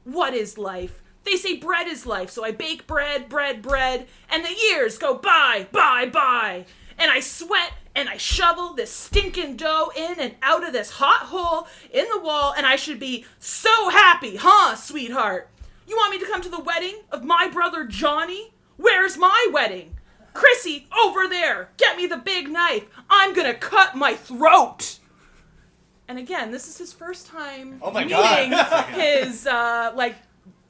What is life? They say bread is life, so I bake bread, and the years go by, and I sweat and I shovel this stinking dough in and out of this hot hole in the wall, and I should be so happy, huh, sweetheart? You want me to come to the wedding of my brother Johnny? Where's my wedding? Chrissy, over there, get me the big knife. I'm gonna cut my throat. And again, this is his first time meeting his,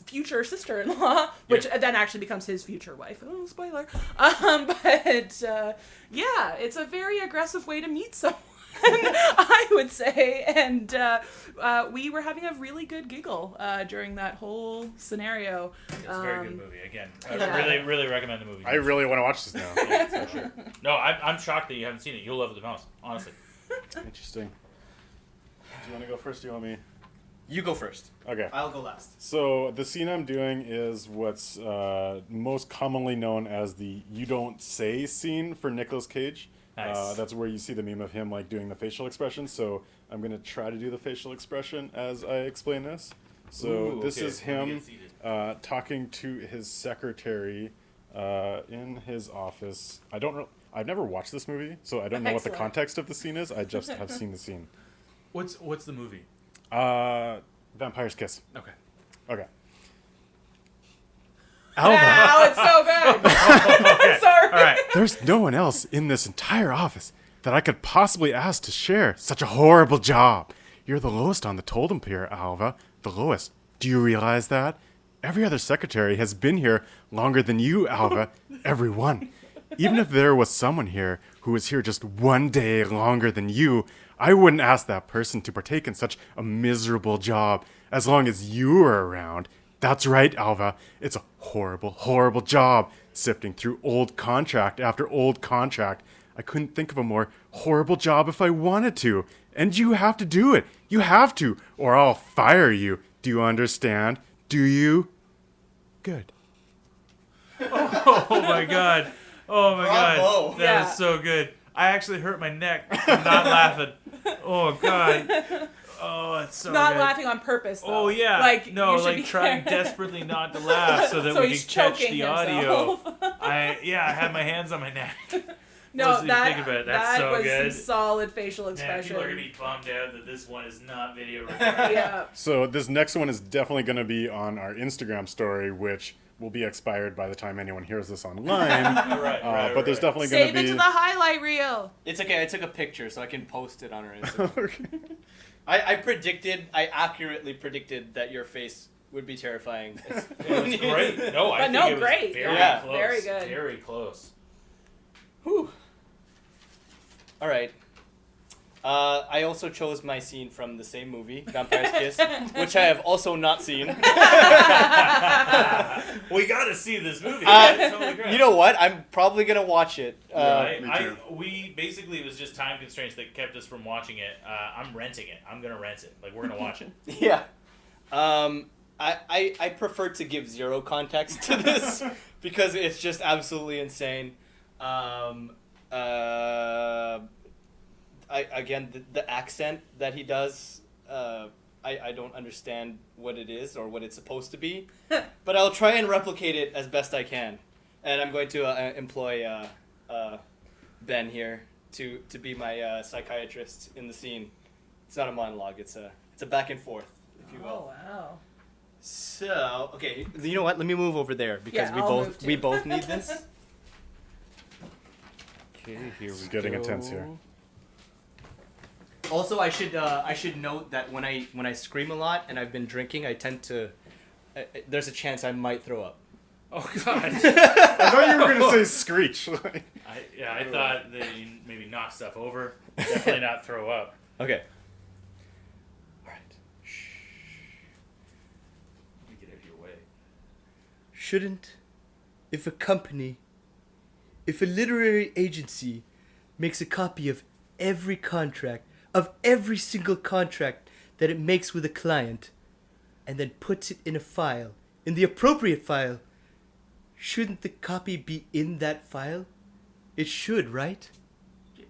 future sister-in-law, which then actually becomes his future wife. Oh, spoiler. Yeah, it's a very aggressive way to meet someone, I would say. And we were having a really good giggle during that whole scenario. It's a very good movie. Again, I Yeah. really recommend the movie. I really want to watch this now. Yeah, for sure. No, I'm shocked that you haven't seen it. You'll love it the most, honestly. Interesting. Do you want to go first? Do you want me? You go first. Okay. I'll go last. So the scene I'm doing is what's most commonly known as the "you don't say" scene for Nicolas Cage. Nice. That's where you see the meme of him doing the facial expression. So I'm gonna try to do the facial expression as I explain this. So Ooh, this okay. is Let me him get seated. talking to his secretary in his office. I've never watched this movie, so I don't know what the Excellent. context of the scene is. I just have seen the scene. What's the movie? Vampire's Kiss. Okay. Okay. Alva, Wow, it's so good. Okay. Sorry. All right. there's no one else in this entire office that I could possibly ask to share such a horrible job. You're the lowest on the totem here, Alva. The lowest. Do you realize that? Every other secretary has been here longer than you, Alva. Everyone. Even if there was someone here who was here just one day longer than you, I wouldn't ask that person to partake in such a miserable job as long as you were around. That's right, Alva. It's a horrible, horrible job, sifting through old contract after old contract. I couldn't think of a more horrible job if I wanted to. And you have to do it. You have to, or I'll fire you. Do you understand? Do you? Good. Oh my god. Oh my Bravo. god. That Yeah. was so good. I actually hurt my neck from not laughing. Oh god. Oh, it's so Not good. laughing on purpose, though. Oh yeah. Like, no, you should like be trying careful. desperately not to laugh so that So we he's could catch choking the audio. himself. I had my hands on my neck. No, What do you that, think about it? That's that so was good. some solid facial Man, expression. people are gonna be bummed out that this one is not video recorded. Yeah. So this next one is definitely going to be on our Instagram story, which will be expired by the time anyone hears this online. Right, But there's definitely going Save to it be. to the highlight reel. It's okay. I took a picture so I can post it on our Instagram. I accurately predicted that your face would be terrifying. It was great. No, I But think no, it was great. very Yeah. close. Very good. Very close. Whew. All right. I also chose my scene from the same movie, Vampire's Kiss, which I have also not seen. We gotta see this movie. It's totally great. You know what? I'm probably gonna watch it. me too. We basically, it was just time constraints that kept us from watching it. I'm renting it. I'm gonna rent it. Like, we're gonna watch it. Yeah. I prefer to give zero context to this because it's just absolutely insane. The accent that he does, I don't understand what it is or what it's supposed to be, but I'll try and replicate it as best I can. And I'm going to employ Ben here to be my psychiatrist in the scene. It's not a monologue. It's a back and forth, if you will. Oh, wow. So, okay, you know what? Let me move over there because Yeah, I'll move too. we both need this. Okay, here It's getting intense here. Also, I should note that when I scream a lot and I've been drinking, I tend to there's a chance I might throw up. Oh god. I thought you were going to say screech. I thought that you maybe knock stuff over. Definitely not throw up. Okay. All right. Let me get out of your way. Shouldn't, if a literary agency makes a copy of every single contract that it makes with a client, and then puts it in a file, in the appropriate file, shouldn't the copy be in that file? It should, right?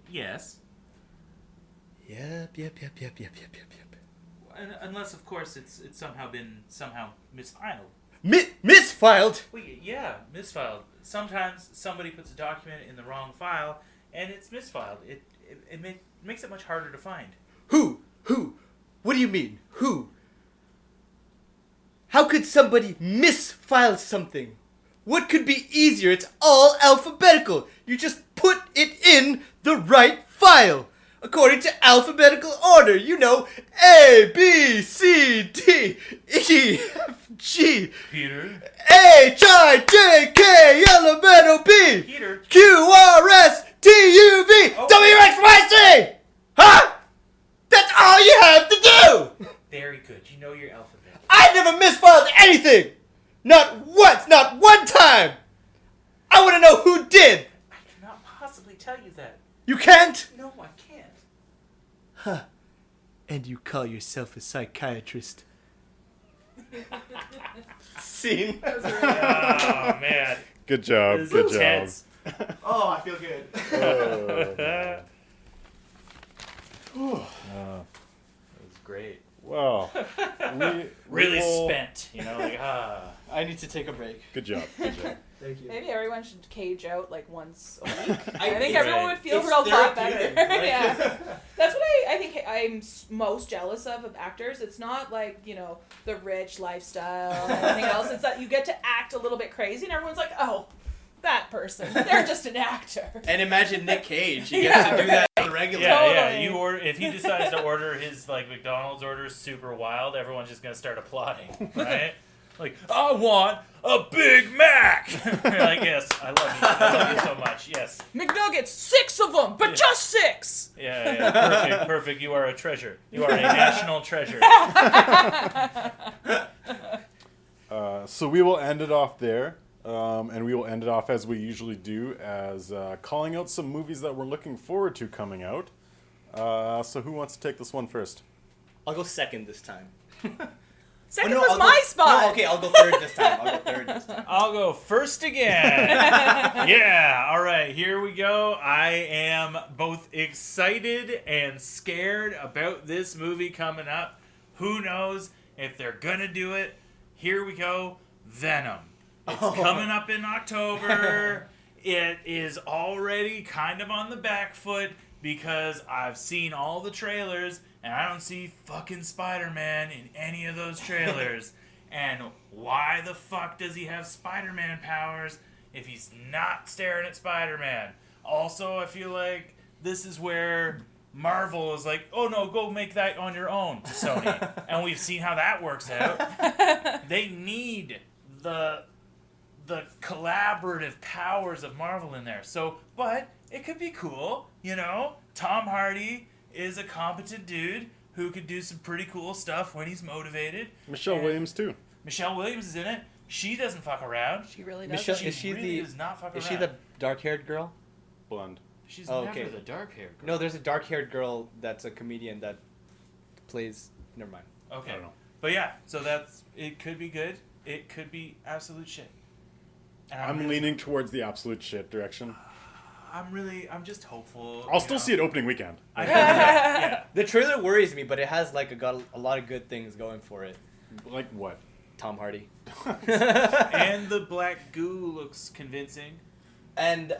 Yes. Yep. Unless, of course, it's somehow been misfiled. Misfiled? Well, yeah, misfiled. Sometimes somebody puts a document in the wrong file, and it's misfiled. It makes it much harder to find. Who? What do you mean? Who? How could somebody misfile something? What could be easier? It's all alphabetical. You just put it in the right file. According to alphabetical order. You know, A, B, C, D, E, F, G, Peter. H, I, J, K, L, M, N, O, P, Peter. Q, R, S, T, U, V, Oh. W, X, Y, Z! Huh? That's all you have to do! Very good. You know your alphabet. I never misfiled anything! Not once, not one time! I want to know who did! I cannot possibly tell you that. You can't? No, I can't. Huh. And you call yourself a psychiatrist. Scene. Oh man. Good job. This is Good job. intense. Oh, I feel good. That was great. Well, we Really will- spent, like I need to take a break. Good job. Good job. Thank you. Maybe everyone should cage out like once a week. I I think think everyone right. would feel It's real lot better. therapeutic, like- Yeah, that's what I think I'm most jealous of actors. It's not like the rich lifestyle and everything else. It's that you get to act a little bit crazy, and everyone's like, oh, that person, they're just an actor. And imagine Nick Cage. He gets to do that on the regular. Yeah, Totally. You order if he decides to order his like McDonald's orders super wild, everyone's just gonna start applauding, right? Like, I want a Big Mac. You're like, yes, I love you so much. Yes, McNuggets, 6 of them, but just 6. yeah, perfect. You are a treasure. You are a national treasure. So we will end it off there, and we will end it off as we usually do, as calling out some movies that we're looking forward to coming out. So who wants to take this one first? I'll go second this time. Second Oh, no, was I'll my go, spot. No, okay, I'll go third this time. I'll go first again. Yeah, all right, here we go. I am both excited and scared about this movie coming up. Who knows if they're gonna do it? Here we go. Venom. It's coming up in October. It is already kind of on the back foot because I've seen all the trailers and I don't see fucking Spider-Man in any of those trailers. And why the fuck does he have Spider-Man powers if he's not staring at Spider-Man? Also, I feel like this is where Marvel is like, oh no, go make that on your own to Sony. And we've seen how that works out. They need the collaborative powers of Marvel in there. So, but it could be cool, Tom Hardy is a competent dude who could do some pretty cool stuff when he's motivated. Michelle Williams too. Michelle Williams is in it. She doesn't fuck around. She really does. Michelle, She is she really the does not fuck is around. she the dark-haired girl? Blonde. She's Oh, never okay. the dark-haired girl. No, there's a dark-haired girl that's a comedian that plays. Never mind. Okay. I don't know. But yeah, so it could be good. It could be absolute shit. And I'm really- leaning towards the absolute shit direction. I'm just hopeful. I'll still see it opening weekend. Yeah. The trailer worries me, but it has got a lot of good things going for it. Like what? Tom Hardy. And the black goo looks convincing. And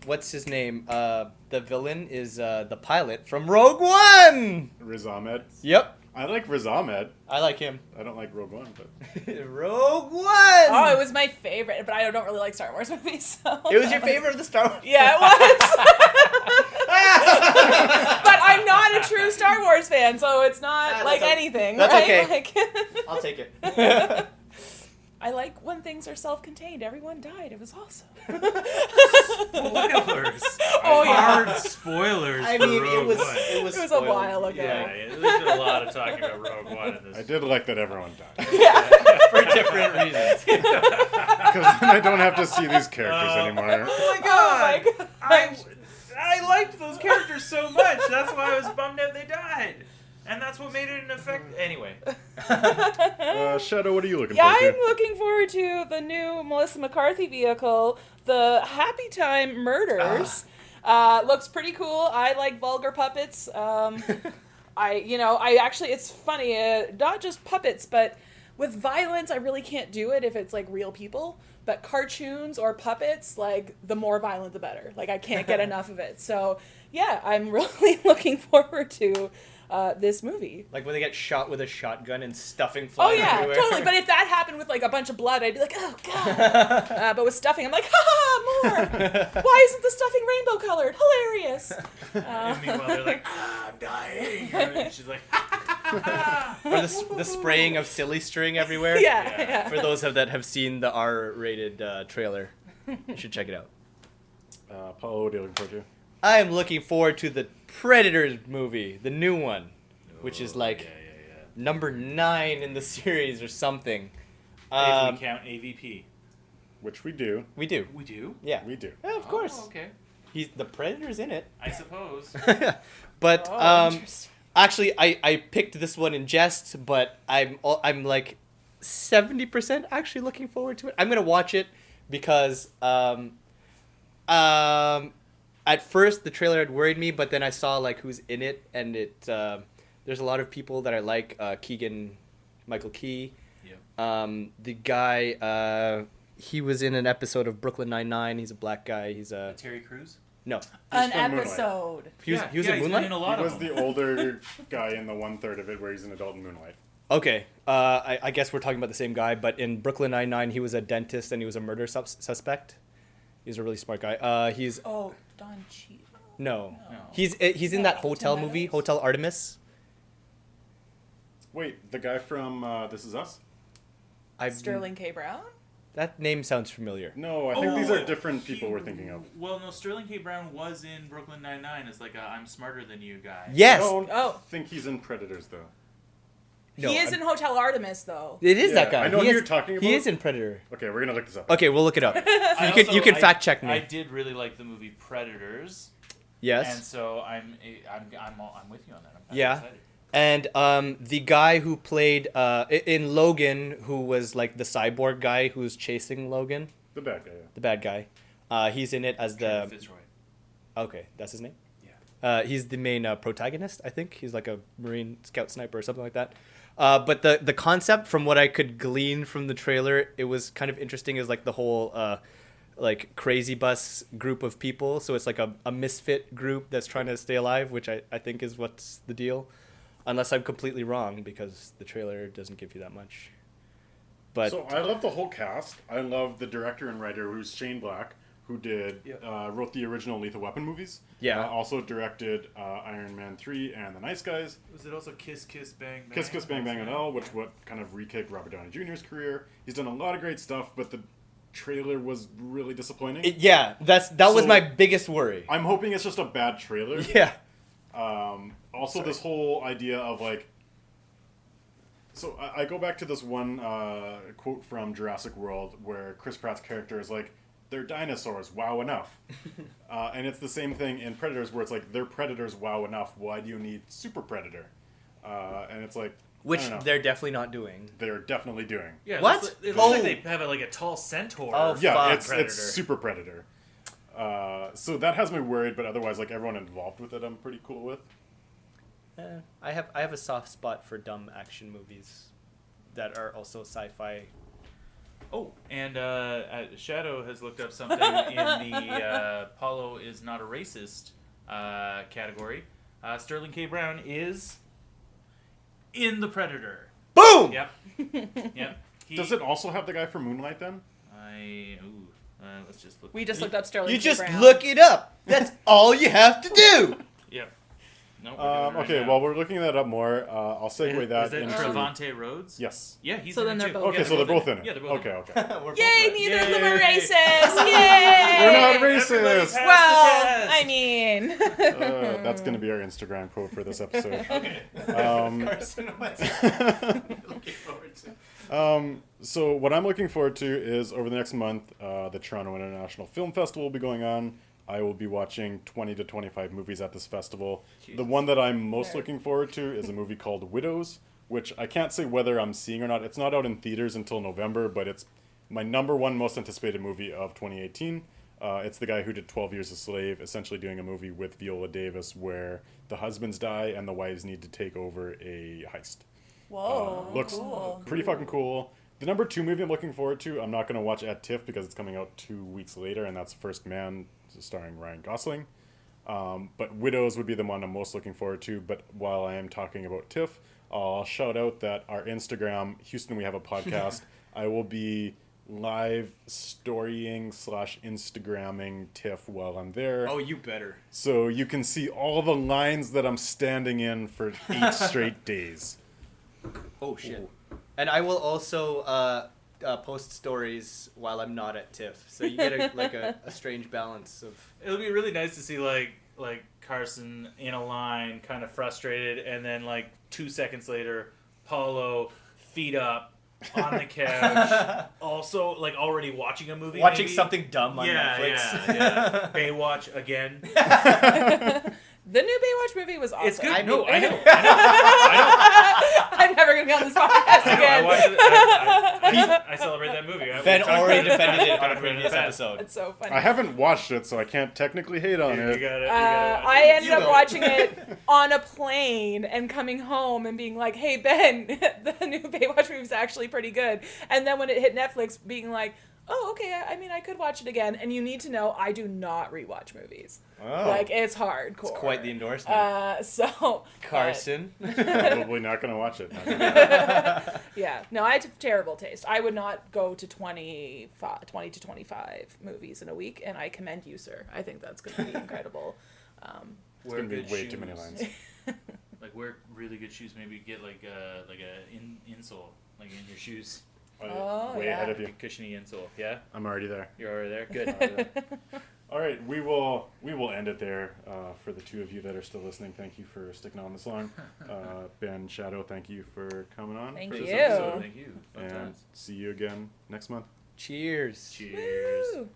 what's his name? The villain is the pilot from Rogue One. Riz Ahmed. Yep, I like Riz Ahmed. I like him. I don't like Rogue One, but Rogue One. Oh, it was my favorite, but I don't really like Star Wars movies. So. It was your favorite of the Star Wars. Yeah, it was. But I'm not a true Star Wars fan, so it's not Ah, like that's anything. that's right? okay. Like, I'll take it. I like when things are self-contained. Everyone died. It was awesome. Spoilers. Oh, yeah. Hard spoilers. I for mean, Rogue it was One. it was It was a spoiled. while ago. Yeah, there's been a lot of talking about Rogue One in this. I did like that everyone died. Yeah. for different reasons. Because then I don't have to see these characters anymore. Oh my Oh god! my god. I liked those characters so much. That's why I was bummed out they died. And that's what made it an effect. Anyway. Shadow, what are you looking Yeah, forward I'm looking forward to the new Melissa McCarthy vehicle, the Happy Time Murders. Looks pretty cool. I like vulgar puppets. I actually, it's funny, not just puppets, but with violence, I really can't do it if it's like real people. But cartoons or puppets, like the more violent, the better. Like I can't get enough of it. So yeah, I'm really looking forward to this movie. Like when they get shot with a shotgun and stuffing Oh flying yeah, everywhere. totally. But if that happened with like a bunch of blood, I'd be like, oh god. But with stuffing, I'm like, ha more. Why isn't the stuffing rainbow colored? Hilarious. And meanwhile, they're like, I'm dying. And she's like, Or the spraying of silly string everywhere. Yeah. For those that have seen the R-rated trailer, you should check it out. Paul, what are you looking forward to? I am looking forward to the Predators movie, the new one, which is like number 9 in the series or something. if we count AVP. Which we do. We do. We do? Yeah. We do. Yeah, of course. Oh, okay. The Predator's in it. I suppose. But Oh, interesting. actually, I picked this one in jest, but I'm like 70% actually looking forward to it. I'm gonna watch it because at first the trailer had worried me, but then I saw like who's in it, and there's a lot of people that I like. Michael Key, Yep. the guy he was in an episode of Brooklyn Nine-Nine. He's a black guy. He's a Terry Crews. no. An from Moonlight. episode. He was he's in Moonlight. been in a lot He of was them. the older guy in the 1/3 of it where he's an adult in Moonlight. Okay, I guess we're talking about the same guy, but in Brooklyn Nine-Nine, he was a dentist and he was a murder suspect. He's a really smart guy. He's Oh, Don Cheadle. no, No. he's in that hotel Tim movie, Meadows? Hotel Artemis. Wait, the guy from This Is Us? Sterling K. Brown? That name sounds familiar. No, I think these are wait, different people we're thinking of. Well, no, Sterling K. Brown was in Brooklyn Nine-Nine as like a I'm smarter than you guy. Yes, I don't Oh. think he's in Predators, though. No, he is I'm- in Hotel Artemis, though. it is that Yeah, guy. I know He who is- you're talking He about. is in Predator. Okay, we're gonna look this up. Okay, we'll look it up. I You can also- fact check me. I did really like the movie Predators, and Yes. so I'm with you on that. I'm kind Yeah. of excited. And the guy who played in Logan, who was like the cyborg guy who's chasing Logan, The bad guy, yeah. the bad guy. He's in it as the. Fitzroy. Okay, that's his name. Yeah. He's the main protagonist, I think. He's like a Marine scout sniper or something like that. But the concept, from what I could glean from the trailer, it was kind of interesting. Is like the whole like crazy bus group of people. So it's like a misfit group that's trying to stay alive, which I think is what's the deal. Unless I'm completely wrong, because the trailer doesn't give you that much. But So I love the whole cast. I love the director and writer, who's Shane Black, who wrote the original Lethal Weapon movies. Yeah. Also directed Iron Man 3 and The Nice Guys. Was it also Kiss Kiss Bang Bang? Kiss Kiss Bang Bang and All, which kind of re-kicked Robert Downey Jr.'s career. He's done a lot of great stuff, but the trailer was really disappointing. yeah, that was So- my biggest worry. I'm hoping it's just a bad trailer. Yeah. Also, this whole idea of like. So I go back to this one quote from Jurassic World where Chris Pratt's character is like, "They're dinosaurs, wow enough," and it's the same thing in Predators where it's like, "They're predators, wow enough. Why do you need super predator?" And it's like, Which I don't know. they're definitely not doing. They're definitely doing. Yeah. What? It looks like Oh. they have like a tall centaur. Oh, Yeah, Fuck. it's Predator. super predator. So that has me worried, but otherwise, like everyone involved with it, I'm pretty cool with. I have a soft spot for dumb action movies that are also sci-fi. Oh, and Shadow has looked up something in the Paulo is not a racist category. Sterling K. Brown is in The Predator. Boom! Yep. Yep. Does it also have the guy from Moonlight then? Let's just look. We just looked up Sterling You K. just Brown. look it up. That's all you have to do. Yep. No, we're doing it right Okay, now. while we're looking that up more, I'll segue that Is that into... Trevante Rhodes? Yes. Yeah, he's So in then it they're too. both Okay, Yeah, so they're both in it. Yeah, they're both in Okay, it. okay. We're both Yay, right. neither of them Yay. are racist. Yay! We're not Everybody racist! passed the Well, test. I mean, That's going to be our Instagram quote for this episode. Okay. Carson Wentz. Looking forward to. So what I'm looking forward to is over the next month, the Toronto International Film Festival will be going on. I will be watching 20 to 25 movies at this festival. Jesus. The one that I'm most Nerd. looking forward to is a movie called Widows, which I can't say whether I'm seeing or not. It's not out in theaters until November, but it's my number one most anticipated movie of 2018. It's the guy who did 12 Years a Slave, essentially doing a movie with Viola Davis where the husbands die and the wives need to take over a heist. whoa, Looks cool. pretty fucking cool. The number 2 movie I'm looking forward to, I'm not going to watch at TIFF because it's coming out 2 weeks later, and that's First Man, starring Ryan Gosling. But Widows would be the one I'm most looking forward to. But while I am talking about TIFF, I'll shout out that our Instagram, Houston We Have a Podcast, I will be live storying / Instagramming TIFF while I'm there. Oh, you better. So you can see all the lines that I'm standing in for 8 straight days. Oh shit. And I will also post stories while I'm not at TIFF, so you get a strange balance of. It'll be really nice to see like Carson in a line, kind of frustrated, and then like 2 seconds later, Paulo feet up on the couch, also like already watching a movie, Watching maybe. something dumb on Netflix. Yeah. Baywatch again. The new Baywatch movie was awesome. It's good. I No, mean- I know. I'm never gonna be on this podcast I again. watched it. I celebrate that movie. Ben already defended it on a Talked about previous in the past. episode. It's so funny. I haven't watched it, so I can't technically hate on You it. got it. I ended You up will. watching it on a plane and coming home and being like, "Hey Ben, the new Baywatch movie is actually pretty good." And then when it hit Netflix, being like, oh, okay, I mean, I could watch it again. And you need to know, I do not rewatch movies. Oh. Like, it's hardcore. It's quite the endorsement. So Carson. Probably not going to watch it. Yeah. No, I have terrible taste. I would not go to 20 to 25 movies in a week, and I commend you, sir. I think that's going to be incredible. It's going to be way too many lines. Like wear really good shoes. Maybe get like a insole like in your shoes. Oh, way yeah. ahead of you. Like a cushiony insole. Yeah, I'm already there. you're already there. Good. All right, we will end it there. For the two of you that are still listening, thank you for sticking on this long. Ben, Shadoe, thank you for coming on. Thank for you. this episode. Thank you. Fun And times. see you again next month. Cheers. Cheers. Woo!